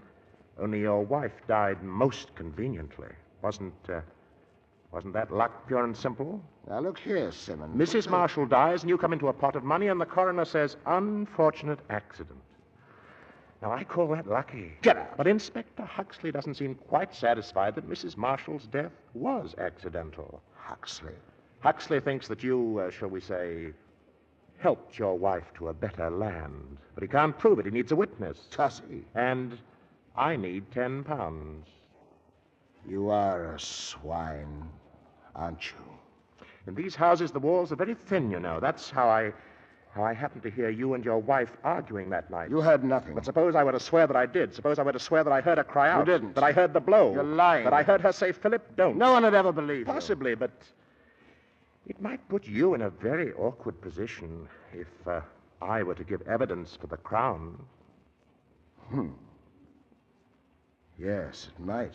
[SPEAKER 1] Only your wife died most conveniently. Wasn't that luck, pure and simple?
[SPEAKER 3] Now, look here, Simmons.
[SPEAKER 1] Mrs. Marshall dies, and you come into a pot of money, and the coroner says, unfortunate accident. Now, I call that lucky.
[SPEAKER 3] Get out.
[SPEAKER 1] But Inspector Huxley doesn't seem quite satisfied that Mrs. Marshall's death was accidental.
[SPEAKER 3] Huxley.
[SPEAKER 1] Huxley thinks that you, shall we say, helped your wife to a better land. But he can't prove it. He needs a witness.
[SPEAKER 3] Does he?
[SPEAKER 1] And I need 10 pounds.
[SPEAKER 3] You are a swine, aren't you?
[SPEAKER 1] In these houses, the walls are very thin, you know. That's how I
[SPEAKER 10] how I happened to hear you and your wife arguing that night.
[SPEAKER 3] You heard nothing.
[SPEAKER 10] But suppose I were to swear that I did. Suppose I were to swear that I heard her cry out.
[SPEAKER 3] You didn't.
[SPEAKER 10] That I heard the blow.
[SPEAKER 3] You're lying.
[SPEAKER 10] That I heard her say, Philip, don't.
[SPEAKER 3] No one would ever believe you.
[SPEAKER 10] Possibly, but it might put you in a very awkward position if I were to give evidence for the Crown.
[SPEAKER 3] Yes, it might.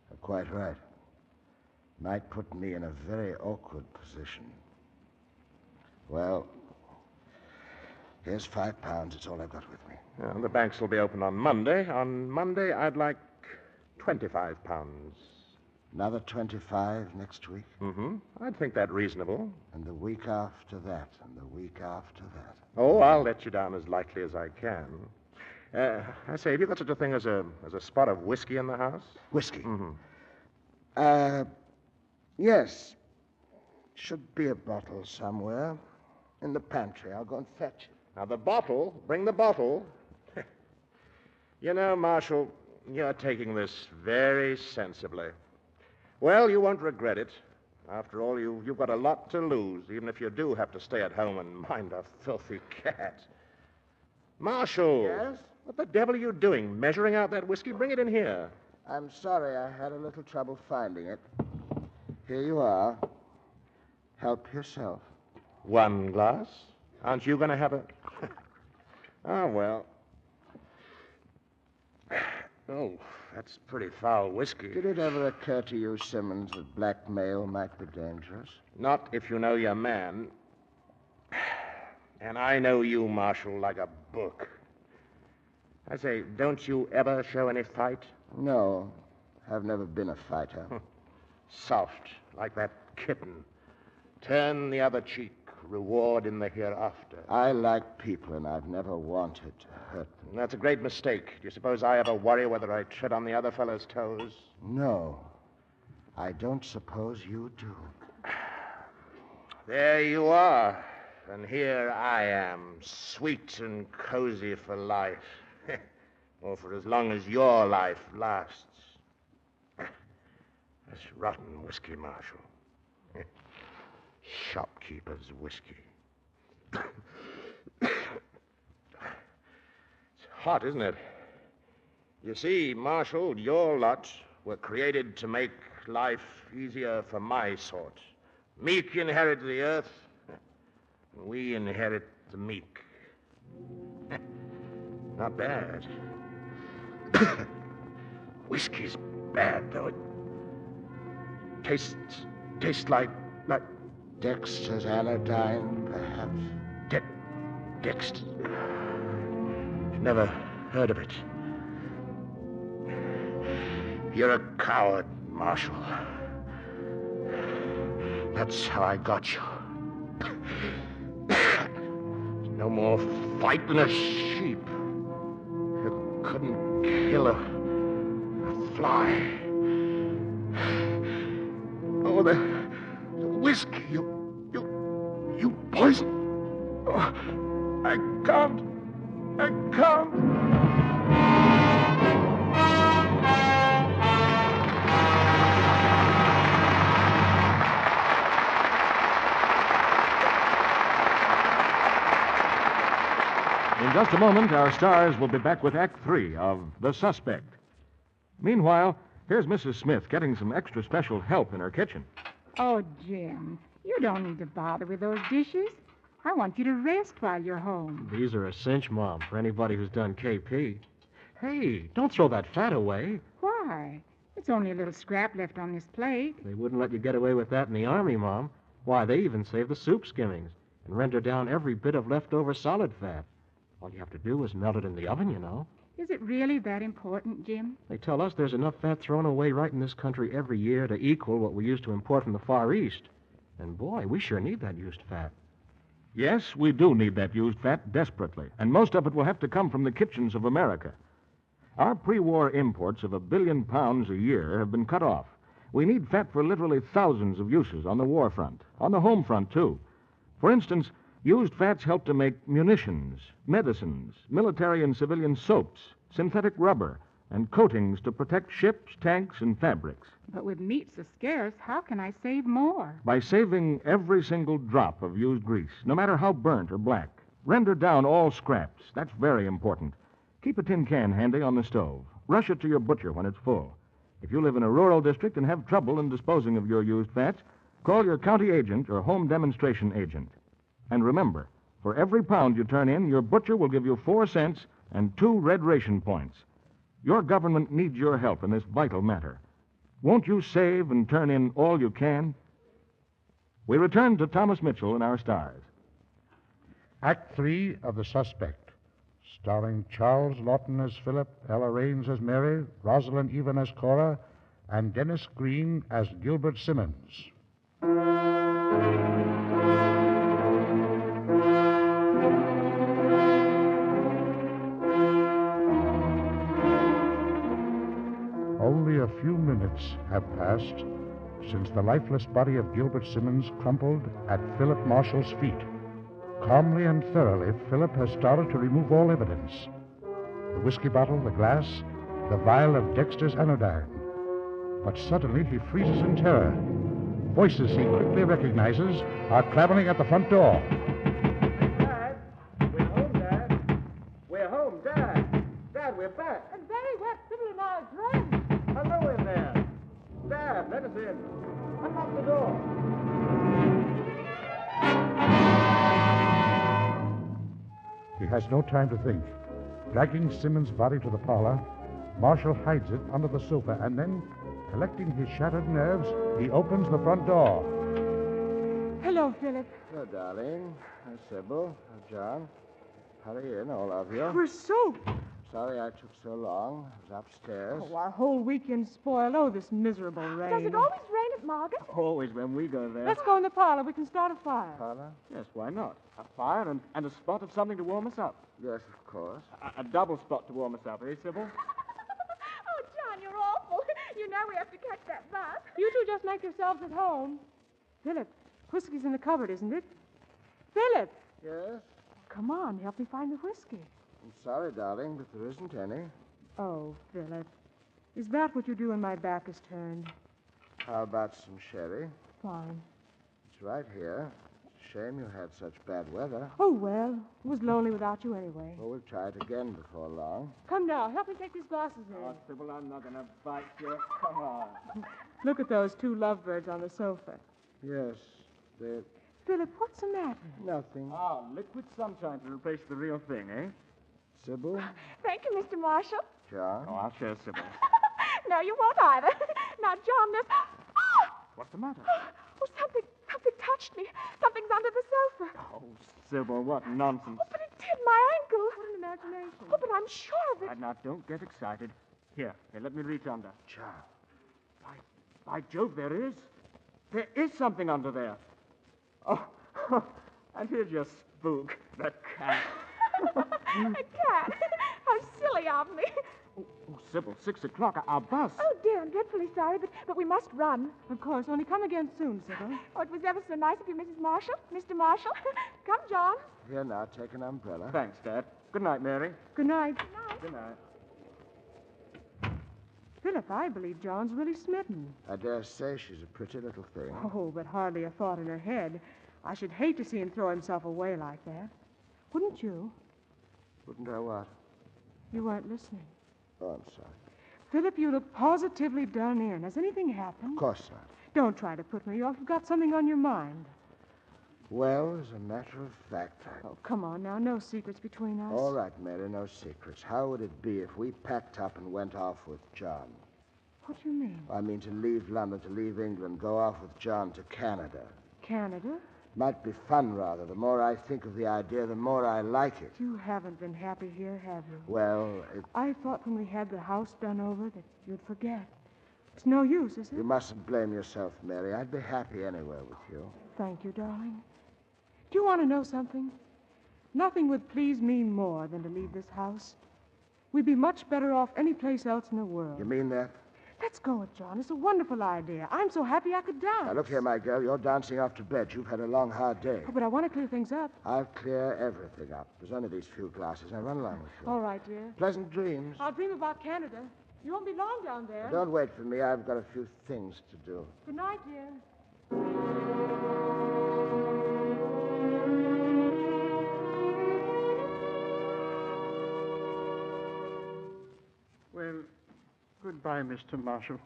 [SPEAKER 3] You're quite right. Might put me in a very awkward position. Well, here's £5. It's all I've got with me.
[SPEAKER 10] Well, the banks will be open on Monday. On Monday, I'd like £25.
[SPEAKER 3] Another 25 next week?
[SPEAKER 10] Mm-hmm. I'd think that reasonable.
[SPEAKER 3] And the week after that, and the week after that.
[SPEAKER 10] Oh, I'll let you down as lightly as I can. I say, have you got such a thing as a spot of whiskey in the house?
[SPEAKER 3] Whiskey?
[SPEAKER 10] Mm-hmm.
[SPEAKER 3] Yes. Should be a bottle somewhere. In the pantry. I'll go and fetch it.
[SPEAKER 10] Now, the bottle. Bring the bottle. You know, Marshal, you're taking this very sensibly. Well, you won't regret it. After all, you've got a lot to lose, even if you do have to stay at home and mind a filthy cat. Marshal.
[SPEAKER 3] Yes?
[SPEAKER 10] What the devil are you doing? Measuring out that whiskey? Bring it in here.
[SPEAKER 3] I'm sorry. I had a little trouble finding it. Here you are. Help yourself.
[SPEAKER 10] One glass? Aren't you going to have a... Oh, well. Oh, that's pretty foul whiskey.
[SPEAKER 3] Did it ever occur to you, Simmons, that blackmail might be dangerous?
[SPEAKER 10] Not if you know your man. And I know you, Marshal, like a book. I say, don't you ever show any fight?
[SPEAKER 3] No. I've never been a fighter.
[SPEAKER 10] Soft, like that kitten. Turn the other cheek. Reward in the hereafter.
[SPEAKER 3] I like people, and I've never wanted to hurt them.
[SPEAKER 10] That's a great mistake. Do you suppose I ever worry whether I tread on the other fellow's toes?
[SPEAKER 3] No. I don't suppose you do.
[SPEAKER 10] There you are. And here I am, sweet and cozy for life. Or for as long as your life lasts. That's rotten whiskey, Marshal. Shopkeeper's whiskey. It's hot, isn't it? You see, Marshal, your lot were created to make life easier for my sort. Meek inherit the earth, and we inherit the meek. Not bad. Whiskey's bad, though. It tastes like...
[SPEAKER 3] Dexter's anodyne, perhaps.
[SPEAKER 10] Dexter. Never heard of it. You're a coward, Marshal. That's how I got you. No more fight than a sheep. You couldn't kill a fly. Oh, the whiskey, you poison. Oh, I can't.
[SPEAKER 1] In just a moment, our stars will be back with Act 3 of The Suspect. Meanwhile, here's Mrs. Smith getting some extra special help in her kitchen.
[SPEAKER 11] Oh, Jim, you don't need to bother with those dishes. I want you to rest while you're home.
[SPEAKER 9] These are a cinch, Mom, for anybody who's done KP. Hey, don't throw that fat away.
[SPEAKER 11] Why? It's only a little scrap left on this plate.
[SPEAKER 9] They wouldn't let you get away with that in the Army, Mom. Why, they even save the soup skimmings and render down every bit of leftover solid fat. All you have to do is melt it in the oven, you know.
[SPEAKER 11] Is it really that important, Jim?
[SPEAKER 9] They tell us there's enough fat thrown away right in this country every year to equal what we used to import from the Far East. And boy, we sure need that used fat.
[SPEAKER 1] Yes, we do need that used fat desperately, and most of it will have to come from the kitchens of America. Our pre-war imports of 1 billion pounds a year have been cut off. We need fat for literally thousands of uses on the war front, on the home front, too. For instance, used fats help to make munitions, medicines, military and civilian soaps, synthetic rubber, and coatings to protect ships, tanks, and fabrics.
[SPEAKER 11] But with meat so scarce, how can I save more?
[SPEAKER 1] By saving every single drop of used grease, no matter how burnt or black. Render down all scraps. That's very important. Keep a tin can handy on the stove. Rush it to your butcher when it's full. If you live in a rural district and have trouble in disposing of your used fats, call your county agent or home demonstration agent. And remember, for every pound you turn in, your butcher will give you 4 cents and 2 red ration points. Your government needs your help in this vital matter. Won't you save and turn in all you can? We return to Thomas Mitchell and our stars.
[SPEAKER 2] Act 3 of The Suspect, starring Charles Laughton as Philip, Ella Raines as Mary, Rosalind Evan as Cora, and Dennis Green as Gilbert Simmons. Only a few minutes have passed since the lifeless body of Gilbert Simmons crumpled at Philip Marshall's feet. Calmly and thoroughly, Philip has started to remove all evidence. The whiskey bottle, the glass, the vial of Dexter's anodyne. But suddenly he freezes in terror. Voices he quickly recognizes are clamoring at the front door.
[SPEAKER 7] Dad! We're home, Dad! We're home, Dad! Dad, we're back!
[SPEAKER 8] And very wet, Sybil and I are drenched.
[SPEAKER 7] Hello in there! Dad, let us in! Unlock the door!
[SPEAKER 2] He has no time to think. Dragging Simmons' body to the parlor, Marshall hides it under the sofa and then, collecting his shattered nerves, he opens the front door.
[SPEAKER 8] Hello, Philip.
[SPEAKER 3] Hello, darling. Hello, Sybil. Hello, John. Hurry in, all of you.
[SPEAKER 6] We're soaked.
[SPEAKER 3] Sorry I took so long. I was upstairs.
[SPEAKER 6] Oh, our whole weekend's spoiled. Oh, this miserable rain.
[SPEAKER 8] Does it always rain at Margaret?
[SPEAKER 7] Always when we go there.
[SPEAKER 6] Let's go in the parlor. We can start a fire.
[SPEAKER 3] Parlor?
[SPEAKER 7] Yes, why not? A fire and a spot of something to warm us up.
[SPEAKER 3] Yes, of course.
[SPEAKER 7] A double spot to warm us up, eh, Sybil?
[SPEAKER 8] Oh, John, you're awful. You know we have to catch that bus.
[SPEAKER 6] You two just make yourselves at home. Philip, whiskey's in the cupboard, isn't it? Philip!
[SPEAKER 3] Yes?
[SPEAKER 6] Come on, help me find the whiskey.
[SPEAKER 3] I'm sorry, darling, but there isn't any.
[SPEAKER 6] Oh, Philip. Is that what you do when my back is turned?
[SPEAKER 3] How about some sherry?
[SPEAKER 6] Fine.
[SPEAKER 3] It's right here. It's a shame you had such bad weather.
[SPEAKER 6] Oh, well, it was lonely without you anyway.
[SPEAKER 3] Well, we'll try it again before long.
[SPEAKER 6] Come now, help me take these glasses in.
[SPEAKER 7] Oh, Sybil, I'm not going to bite you. Come on.
[SPEAKER 6] Look at those 2 lovebirds on the sofa.
[SPEAKER 3] Yes, they're
[SPEAKER 6] Philip, what's the matter?
[SPEAKER 3] nothing.
[SPEAKER 7] Ah, liquid sunshine to replace the real thing, eh?
[SPEAKER 3] Sybil?
[SPEAKER 8] Thank you, Mr. Marshall.
[SPEAKER 3] John?
[SPEAKER 7] Oh, I'll share Sybil.
[SPEAKER 8] No, you won't either. Now, John, there's... Oh!
[SPEAKER 7] What's the matter?
[SPEAKER 8] Oh, something touched me. Something's under the sofa.
[SPEAKER 7] Oh, Sybil, what nonsense.
[SPEAKER 8] Oh, but it did my ankle.
[SPEAKER 6] What an imagination.
[SPEAKER 8] Oh, but I'm sure of it.
[SPEAKER 7] Now, don't get excited. Here, let me reach under.
[SPEAKER 3] John.
[SPEAKER 7] By Jove, there is. There is something under there. Oh, and here's your spook, the cat.
[SPEAKER 8] A cat. How silly of me.
[SPEAKER 7] Oh, Sybil, 6 o'clock, our bus.
[SPEAKER 8] Oh, dear, I'm dreadfully sorry, but we must run.
[SPEAKER 6] Of course, only come again soon, Sybil.
[SPEAKER 8] Oh, it was ever so nice of you, Mrs. Marshall. Mr. Marshall. Come, John.
[SPEAKER 3] Here now, take an umbrella.
[SPEAKER 7] Thanks, Dad. Good night, Mary.
[SPEAKER 6] Good night.
[SPEAKER 7] Good night.
[SPEAKER 6] Philip, I believe John's really smitten.
[SPEAKER 3] I dare say she's a pretty little thing.
[SPEAKER 6] Oh, but hardly a thought in her head. I should hate to see him throw himself away like that. Wouldn't you?
[SPEAKER 3] Wouldn't I what?
[SPEAKER 6] You weren't listening.
[SPEAKER 3] Oh, I'm sorry.
[SPEAKER 6] Philip, you look positively done in. Has anything happened?
[SPEAKER 3] Of course not.
[SPEAKER 6] Don't try to put me off. You've got something on your mind.
[SPEAKER 3] Well, as a matter of fact,
[SPEAKER 6] Oh, come on now. No secrets between us.
[SPEAKER 3] All right, Mary, no secrets. How would it be if we packed up and went off with John?
[SPEAKER 6] What do you mean?
[SPEAKER 3] I mean to leave London, to leave England, go off with John to Canada.
[SPEAKER 6] Canada?
[SPEAKER 3] Might be fun, rather. The more I think of the idea, the more I like it.
[SPEAKER 6] You haven't been happy here, have you?
[SPEAKER 3] Well,
[SPEAKER 6] I thought when we had the house done over that you'd forget. It's no use, is
[SPEAKER 3] you
[SPEAKER 6] it?
[SPEAKER 3] mustn't blame yourself, Mary. I'd be happy anywhere with you.
[SPEAKER 6] Thank you, darling. Do you want to know something? Nothing would please me more than to leave this house. We'd be much better off any place else in the world.
[SPEAKER 3] You mean that?
[SPEAKER 6] Let's go it, John. It's a wonderful idea. I'm so happy I could dance.
[SPEAKER 3] Now, look here, my girl. You're dancing off to bed. You've had a long, hard day.
[SPEAKER 6] Oh, but I want to clear things up.
[SPEAKER 3] I'll clear everything up. There's only these few glasses. Now, run along with you.
[SPEAKER 6] All right, dear.
[SPEAKER 3] Pleasant dreams.
[SPEAKER 6] I'll dream about Canada. You won't be long down there.
[SPEAKER 3] Don't wait for me. I've got a few things to do.
[SPEAKER 6] Good night, dear.
[SPEAKER 2] Well, goodbye, Mr. Marshall.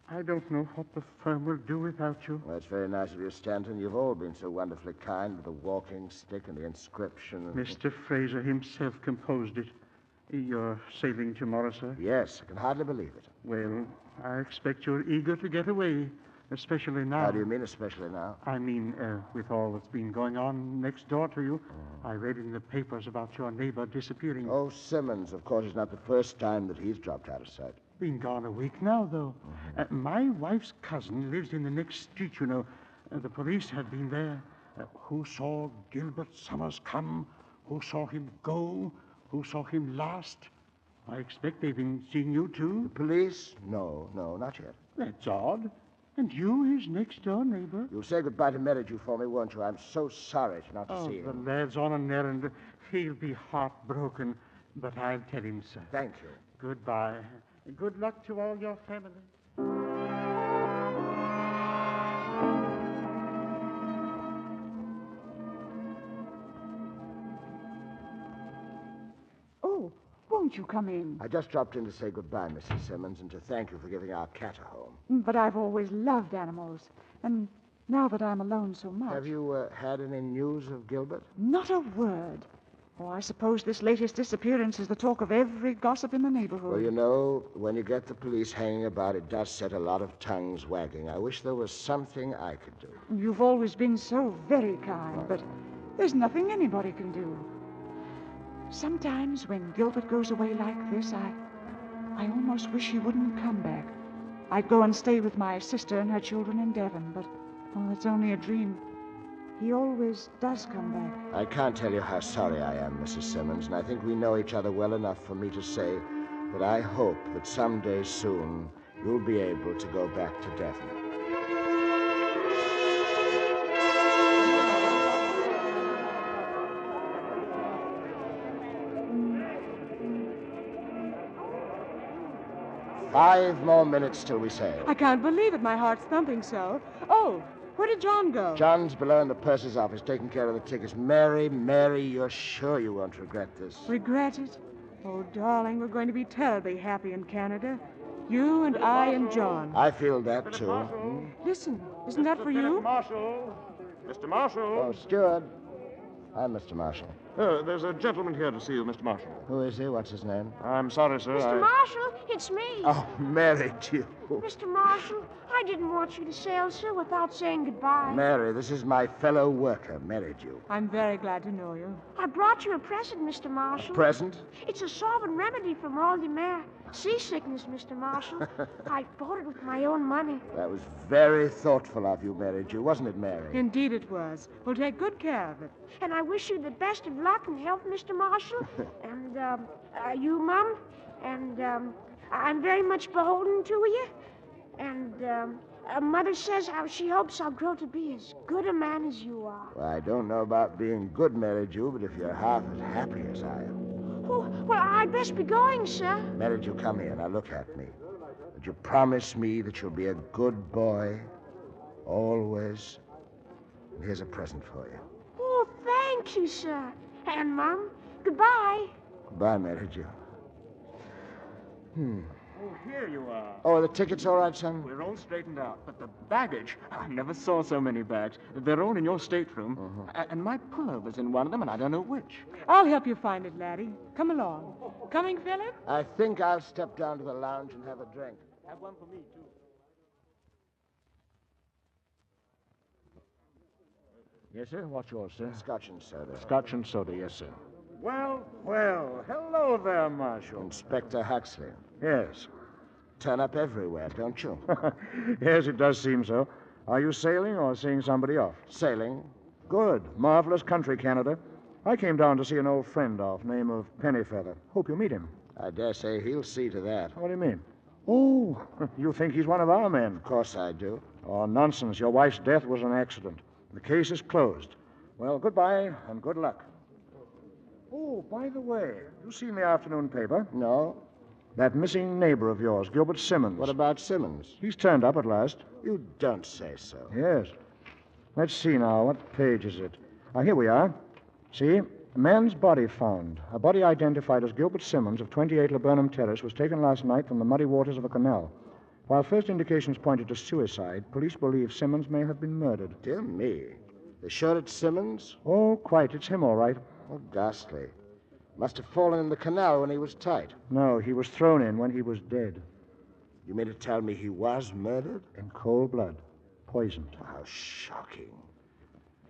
[SPEAKER 2] I don't know what the firm will do without you.
[SPEAKER 3] Well, it's very nice of you, Stanton. You've all been so wonderfully kind with the walking stick and the inscription.
[SPEAKER 2] Mr. Fraser himself composed it. You're sailing tomorrow, sir?
[SPEAKER 3] Yes, I can hardly believe it.
[SPEAKER 2] Well, I expect you're eager to get away, especially now.
[SPEAKER 3] How do you mean, especially now?
[SPEAKER 2] I mean, with all that's been going on next door to you. I read in the papers about your neighbor disappearing.
[SPEAKER 3] Oh, Simmons. Of course, it's not the first time that he's dropped out of sight.
[SPEAKER 2] Been gone a week now, though. My wife's cousin lives in the next street, you know. The police have been there. Who saw Gilbert Summers come? Who saw him go? Who saw him last? I expect they've been seeing you, too.
[SPEAKER 3] The police? No, not yet.
[SPEAKER 2] That's odd. And you, his next-door neighbor?
[SPEAKER 3] You'll say goodbye to Merridew for me, won't you? I'm so sorry not to see him.
[SPEAKER 2] The lad's on an errand. He'll be heartbroken, but I'll tell him, sir.
[SPEAKER 3] Thank you.
[SPEAKER 2] Goodbye. Good luck to all your family.
[SPEAKER 11] Oh, won't you come in?
[SPEAKER 3] I just dropped in to say goodbye, Mrs. Simmons, and to thank you for giving our cat a home.
[SPEAKER 11] But I've always loved animals. And now that I'm alone so much...
[SPEAKER 3] Have you had any news of Gilbert?
[SPEAKER 11] Not a word. Oh, I suppose this latest disappearance is the talk of every gossip in the neighborhood.
[SPEAKER 3] Well, you know, when you get the police hanging about, it does set a lot of tongues wagging. I wish there was something I could do.
[SPEAKER 11] You've always been so very kind, but there's nothing anybody can do. Sometimes when Gilbert goes away like this, I almost wish he wouldn't come back. I'd go and stay with my sister and her children in Devon, but, it's only a dream. He always does come back.
[SPEAKER 3] I can't tell you how sorry I am, Mrs. Simmons, and I think we know each other well enough for me to say that I hope that someday soon you'll be able to go back to Devon. Five more minutes till we sail.
[SPEAKER 6] I can't believe it. My heart's thumping so. Oh, where did John go?
[SPEAKER 3] John's below in the purser's office taking care of the tickets. Mary, you're sure you won't regret this?
[SPEAKER 6] Regret it? Oh, darling, we're going to be terribly happy in Canada. You and I and John.
[SPEAKER 3] I feel that, too.
[SPEAKER 6] Listen, isn't that for you?
[SPEAKER 10] Marshall. Mr. Marshall.
[SPEAKER 3] Oh, steward. I'm Mr. Marshall.
[SPEAKER 10] There's a gentleman here to see you, Mr. Marshall.
[SPEAKER 3] Who is he? What's his name?
[SPEAKER 10] I'm sorry, sir.
[SPEAKER 12] Mr. Marshall, it's me.
[SPEAKER 3] Oh, Mary, you.
[SPEAKER 12] Mr. Marshall, I didn't want you to sail, sir, without saying goodbye.
[SPEAKER 3] Mary, this is my fellow worker, Merridew.
[SPEAKER 6] I'm very glad to know you.
[SPEAKER 12] I brought you a present, Mr. Marshall.
[SPEAKER 3] A present?
[SPEAKER 12] It's a solvent remedy for mal de mer. Seasickness, Mr. Marshall. I bought it with my own money.
[SPEAKER 3] That was very thoughtful of you, Merridew, wasn't it, Mary?
[SPEAKER 6] Indeed it was. We'll take good care of it.
[SPEAKER 12] And I wish you the best of luck and health, Mr. Marshall. And, you, Mum. And, I'm very much beholden to you. And, Mother says how she hopes I'll grow to be as good a man as you are.
[SPEAKER 3] Well, I don't know about being good, Merridew, but if you're half as happy as I am.
[SPEAKER 12] Oh, well, I'd best be going, sir.
[SPEAKER 3] Merridew, come here. Now look at me. Would you promise me that you'll be a good boy? Always? Here's a present for you.
[SPEAKER 12] Oh, thank you, sir. And, Mum, goodbye.
[SPEAKER 3] Goodbye, Merridew.
[SPEAKER 7] Oh, here you are.
[SPEAKER 3] Oh, are the tickets all right, son?
[SPEAKER 7] We're all straightened out, but the baggage, I never saw so many bags. They're all in your stateroom, and my pullover's in one of them, and I don't know which.
[SPEAKER 6] I'll help you find it, laddie. Come along. Coming, Philip?
[SPEAKER 3] I think I'll step down to the lounge and have a drink.
[SPEAKER 7] Have one for me, too.
[SPEAKER 10] Yes, sir? What's yours, sir?
[SPEAKER 3] Scotch and soda.
[SPEAKER 10] Scotch and soda, yes, sir.
[SPEAKER 2] Well, hello there, Marshall.
[SPEAKER 3] Inspector Huxley.
[SPEAKER 10] Yes.
[SPEAKER 3] Turn up everywhere, don't you?
[SPEAKER 10] Yes, it does seem so. Are you sailing or seeing somebody off?
[SPEAKER 3] Sailing.
[SPEAKER 10] Good. Marvelous country, Canada. I came down to see an old friend off, name of Pennyfeather. Hope you meet him.
[SPEAKER 3] I dare say he'll see to that.
[SPEAKER 10] What do you mean?
[SPEAKER 13] Oh, you think he's one of our men?
[SPEAKER 3] Of course I do.
[SPEAKER 13] Oh, nonsense. Your wife's death was an accident. The case is closed. Well, goodbye and good luck. Oh, by the way, you seen the afternoon paper?
[SPEAKER 3] No?
[SPEAKER 13] That missing neighbor of yours, Gilbert Simmons.
[SPEAKER 3] What about Simmons?
[SPEAKER 13] He's turned up at last.
[SPEAKER 3] You don't say so.
[SPEAKER 13] Yes. Let's see now. What page is it? Here we are. See? A man's body found. A body identified as Gilbert Simmons of 28 Laburnum Terrace was taken last night from the muddy waters of a canal. While first indications pointed to suicide, police believe Simmons may have been murdered.
[SPEAKER 3] Dear me. They sure it's Simmons?
[SPEAKER 13] Oh, quite. It's him, all right.
[SPEAKER 3] Oh, ghastly. Must have fallen in the canal when he was tight.
[SPEAKER 13] No, he was thrown in when he was dead.
[SPEAKER 3] You mean to tell me he was murdered?
[SPEAKER 13] In cold blood. Poisoned.
[SPEAKER 3] How shocking.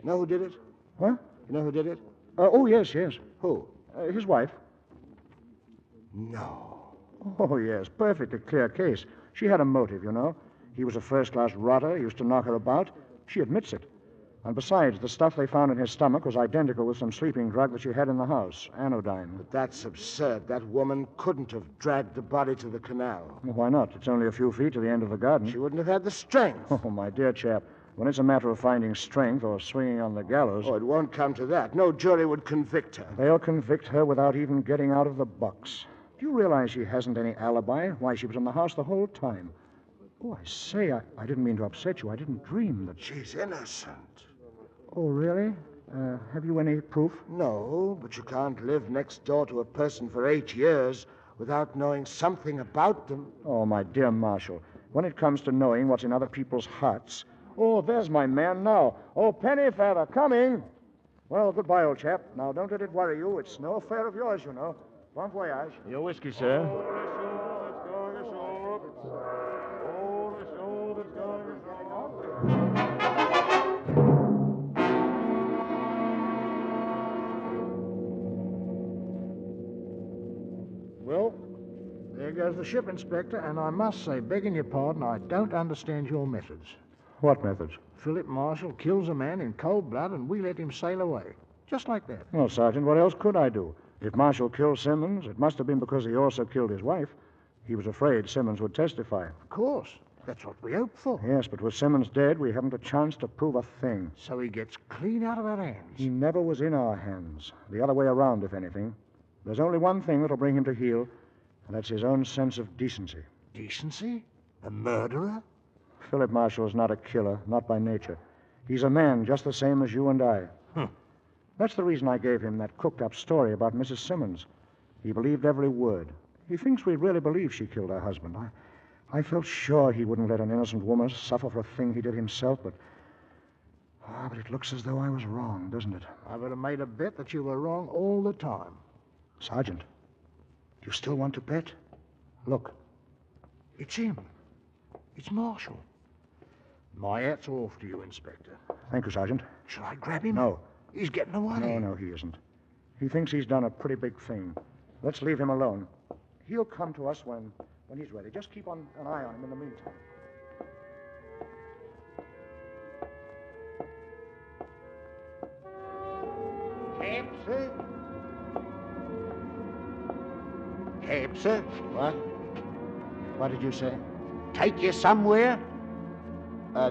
[SPEAKER 3] You know who did it?
[SPEAKER 13] What?
[SPEAKER 3] You know who did it?
[SPEAKER 13] Oh, yes.
[SPEAKER 3] Who?
[SPEAKER 13] His wife.
[SPEAKER 3] No.
[SPEAKER 13] Oh, yes. Perfectly clear case. She had a motive, you know. He was a first-class rotter, used to knock her about. She admits it. And besides, the stuff they found in his stomach was identical with some sleeping drug that she had in the house, anodyne.
[SPEAKER 3] But that's absurd. That woman couldn't have dragged the body to the canal.
[SPEAKER 13] Well, why not? It's only a few feet to the end of the garden.
[SPEAKER 3] She wouldn't have had the strength.
[SPEAKER 13] Oh, my dear chap. When it's a matter of finding strength or swinging on the gallows...
[SPEAKER 3] Oh, it won't come to that. No jury would convict her.
[SPEAKER 13] They'll convict her without even getting out of the box. Do you realize she hasn't any alibi? Why, she was in the house the whole time. Oh, I say, I didn't mean to upset you. I didn't dream that...
[SPEAKER 3] She's innocent.
[SPEAKER 13] Oh, really? Have you any proof?
[SPEAKER 3] No, but you can't live next door to a person for 8 years without knowing something about them.
[SPEAKER 13] Oh, my dear Marshal, when it comes to knowing what's in other people's hearts... Oh, there's my man now. Oh, Pennyfeather, coming. Well, goodbye, old chap. Now, don't let it worry you. It's no affair of yours, you know. Bon voyage.
[SPEAKER 1] Your whiskey, sir.
[SPEAKER 2] Well, there goes the ship, Inspector, and I must say, begging your pardon, I don't understand your methods.
[SPEAKER 13] What methods?
[SPEAKER 2] Philip Marshall kills a man in cold blood, and we let him sail away. Just like that.
[SPEAKER 13] Well, Sergeant, what else could I do? If Marshall killed Simmons, it must have been because he also killed his wife. He was afraid Simmons would testify.
[SPEAKER 2] Of course. That's what we hoped for.
[SPEAKER 13] Yes, but with Simmons dead, we haven't a chance to prove a thing.
[SPEAKER 2] So he gets clean out of our hands.
[SPEAKER 13] He never was in our hands. The other way around, if anything. There's only one thing that'll bring him to heel, and that's his own sense of decency.
[SPEAKER 2] Decency? A murderer?
[SPEAKER 13] Philip Marshall's not a killer, not by nature. He's a man just the same as you and I. That's the reason I gave him that cooked-up story about Mrs. Simmons. He believed every word. He thinks we really believe she killed her husband. I felt sure he wouldn't let an innocent woman suffer for a thing he did himself, but it looks as though I was wrong, doesn't it?
[SPEAKER 2] I would have made a bet that you were wrong all the time.
[SPEAKER 13] Sergeant, do you still want to bet? Look.
[SPEAKER 2] It's him. It's Marshall. My hat's off to you, Inspector.
[SPEAKER 13] Thank you, Sergeant.
[SPEAKER 2] Shall I grab him?
[SPEAKER 13] No.
[SPEAKER 2] He's getting away.
[SPEAKER 13] No, he isn't. He thinks he's done a pretty big thing. Let's leave him alone. He'll come to us when he's ready. Just keep an eye on him in the meantime.
[SPEAKER 10] Cab, sir? Cab, sir?
[SPEAKER 3] What? What did you say?
[SPEAKER 10] Take you somewhere?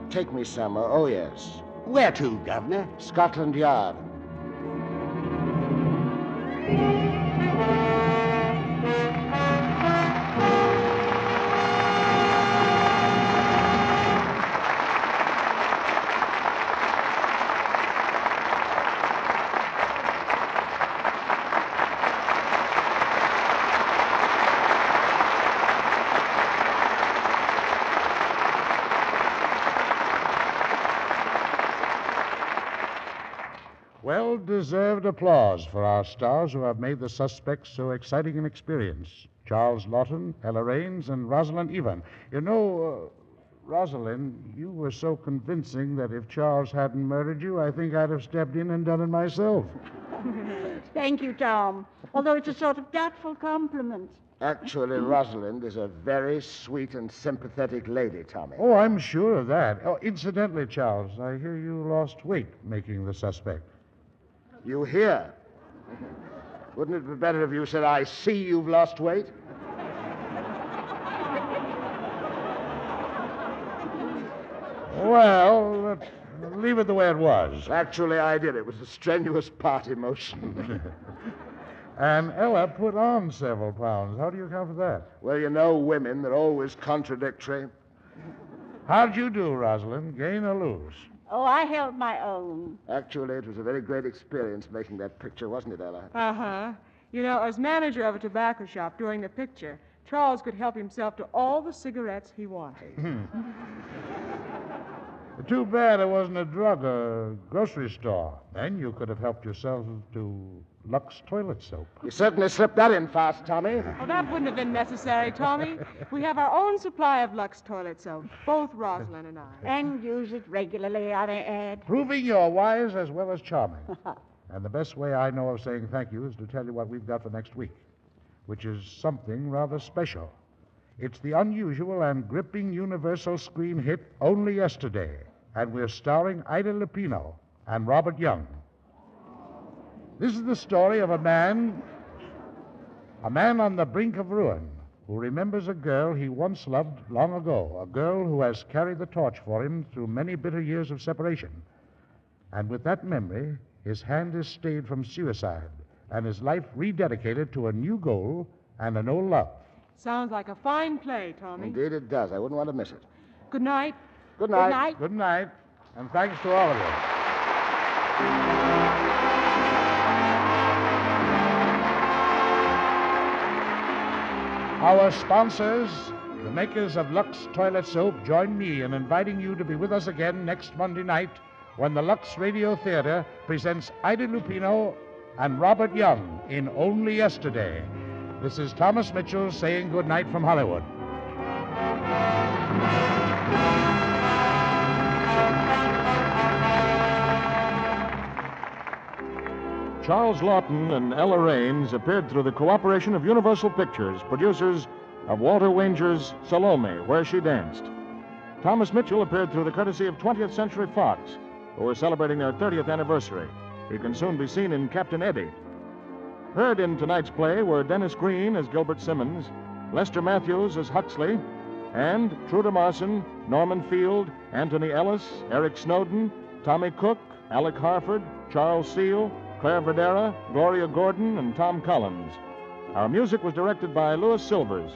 [SPEAKER 3] Take me somewhere. Oh, yes.
[SPEAKER 10] Where to, Governor?
[SPEAKER 3] Scotland Yard.
[SPEAKER 2] Well-deserved applause for our stars who have made the suspects so exciting an experience. Charles Lawton, Ella Raines, and Rosalind Evan. You know, Rosalind, you were so convincing that if Charles hadn't murdered you, I think I'd have stepped in and done it myself.
[SPEAKER 5] Thank you, Tom. Although it's a sort of doubtful compliment.
[SPEAKER 3] Actually, Rosalind is a very sweet and sympathetic lady, Tommy.
[SPEAKER 2] Oh, I'm sure of that. Oh, incidentally, Charles, I hear you lost weight making the suspect.
[SPEAKER 3] You hear? Wouldn't it be better if you said, I see you've lost weight?
[SPEAKER 2] Well, let's leave it the way it was.
[SPEAKER 3] Actually, I did. It was a strenuous party motion.
[SPEAKER 2] And Ella put on several pounds. How do you account for that?
[SPEAKER 3] Well, you know women, they're always contradictory.
[SPEAKER 2] How'd you do, Rosalind? Gain or lose?
[SPEAKER 5] Oh, I held my own.
[SPEAKER 3] Actually, it was a very great experience making that picture, wasn't it, Ella?
[SPEAKER 6] Uh-huh. You know, as manager of a tobacco shop during the picture, Charles could help himself to all the cigarettes he wanted.
[SPEAKER 2] Too bad it wasn't a drug or grocery store. Then you could have helped yourself to Lux toilet soap.
[SPEAKER 3] You certainly slipped that in fast, Tommy.
[SPEAKER 6] Oh, that wouldn't have been necessary, Tommy. We have our own supply of Lux toilet soap, both Rosalind and I.
[SPEAKER 5] And use it regularly, I add.
[SPEAKER 2] Proving you're wise as well as charming. And the best way I know of saying thank you is to tell you what we've got for next week, which is something rather special. It's the unusual and gripping universal screen hit Only Yesterday, and we're starring Ida Lupino and Robert Young. This is the story of a man on the brink of ruin who remembers a girl he once loved long ago, a girl who has carried the torch for him through many bitter years of separation. And with that memory, his hand is stayed from suicide and his life rededicated to a new goal and an old love.
[SPEAKER 6] Sounds like a fine play, Tommy.
[SPEAKER 3] Indeed it does. I wouldn't want to miss it.
[SPEAKER 6] Good night.
[SPEAKER 3] Good night.
[SPEAKER 5] Good night.
[SPEAKER 2] Good night, and thanks to all of you. Our sponsors, the makers of Lux Toilet Soap, join me in inviting you to be with us again next Monday night when the Lux Radio Theater presents Ida Lupino and Robert Young in Only Yesterday. This is Thomas Mitchell saying good night from Hollywood.
[SPEAKER 1] Charles Lawton and Ella Raines appeared through the cooperation of Universal Pictures, producers of Walter Wanger's Salome, Where She Danced. Thomas Mitchell appeared through the courtesy of 20th Century Fox, who are celebrating their 30th anniversary. He can soon be seen in Captain Eddie. Heard in tonight's play were Dennis Green as Gilbert Simmons, Lester Matthews as Huxley, and Truda Marson, Norman Field, Anthony Ellis, Eric Snowden, Tommy Cook, Alec Harford, Charles Seal, Claire Verdera, Gloria Gordon, and Tom Collins. Our music was directed by Louis Silvers.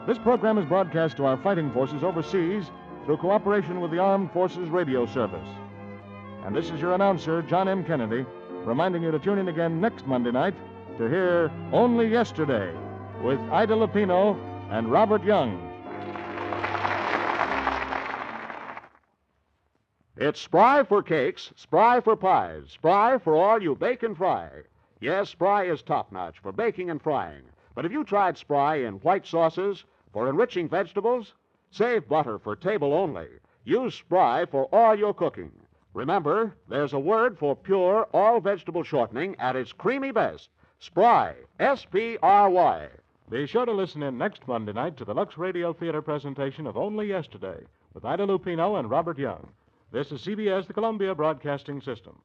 [SPEAKER 1] This program is broadcast to our fighting forces overseas through cooperation with the Armed Forces Radio Service. And this is your announcer, John M. Kennedy, reminding you to tune in again next Monday night to hear Only Yesterday with Ida Lupino and Robert Young.
[SPEAKER 14] It's Spry for cakes, Spry for pies, Spry for all you bake and fry. Yes, Spry is top-notch for baking and frying. But have you tried Spry in white sauces for enriching vegetables? Save butter for table only. Use Spry for all your cooking. Remember, there's a word for pure all-vegetable shortening at its creamy best. Spry, S-P-R-Y.
[SPEAKER 1] Be sure to listen in next Monday night to the Lux Radio Theater presentation of Only Yesterday with Ida Lupino and Robert Young. This is CBS, the Columbia Broadcasting System.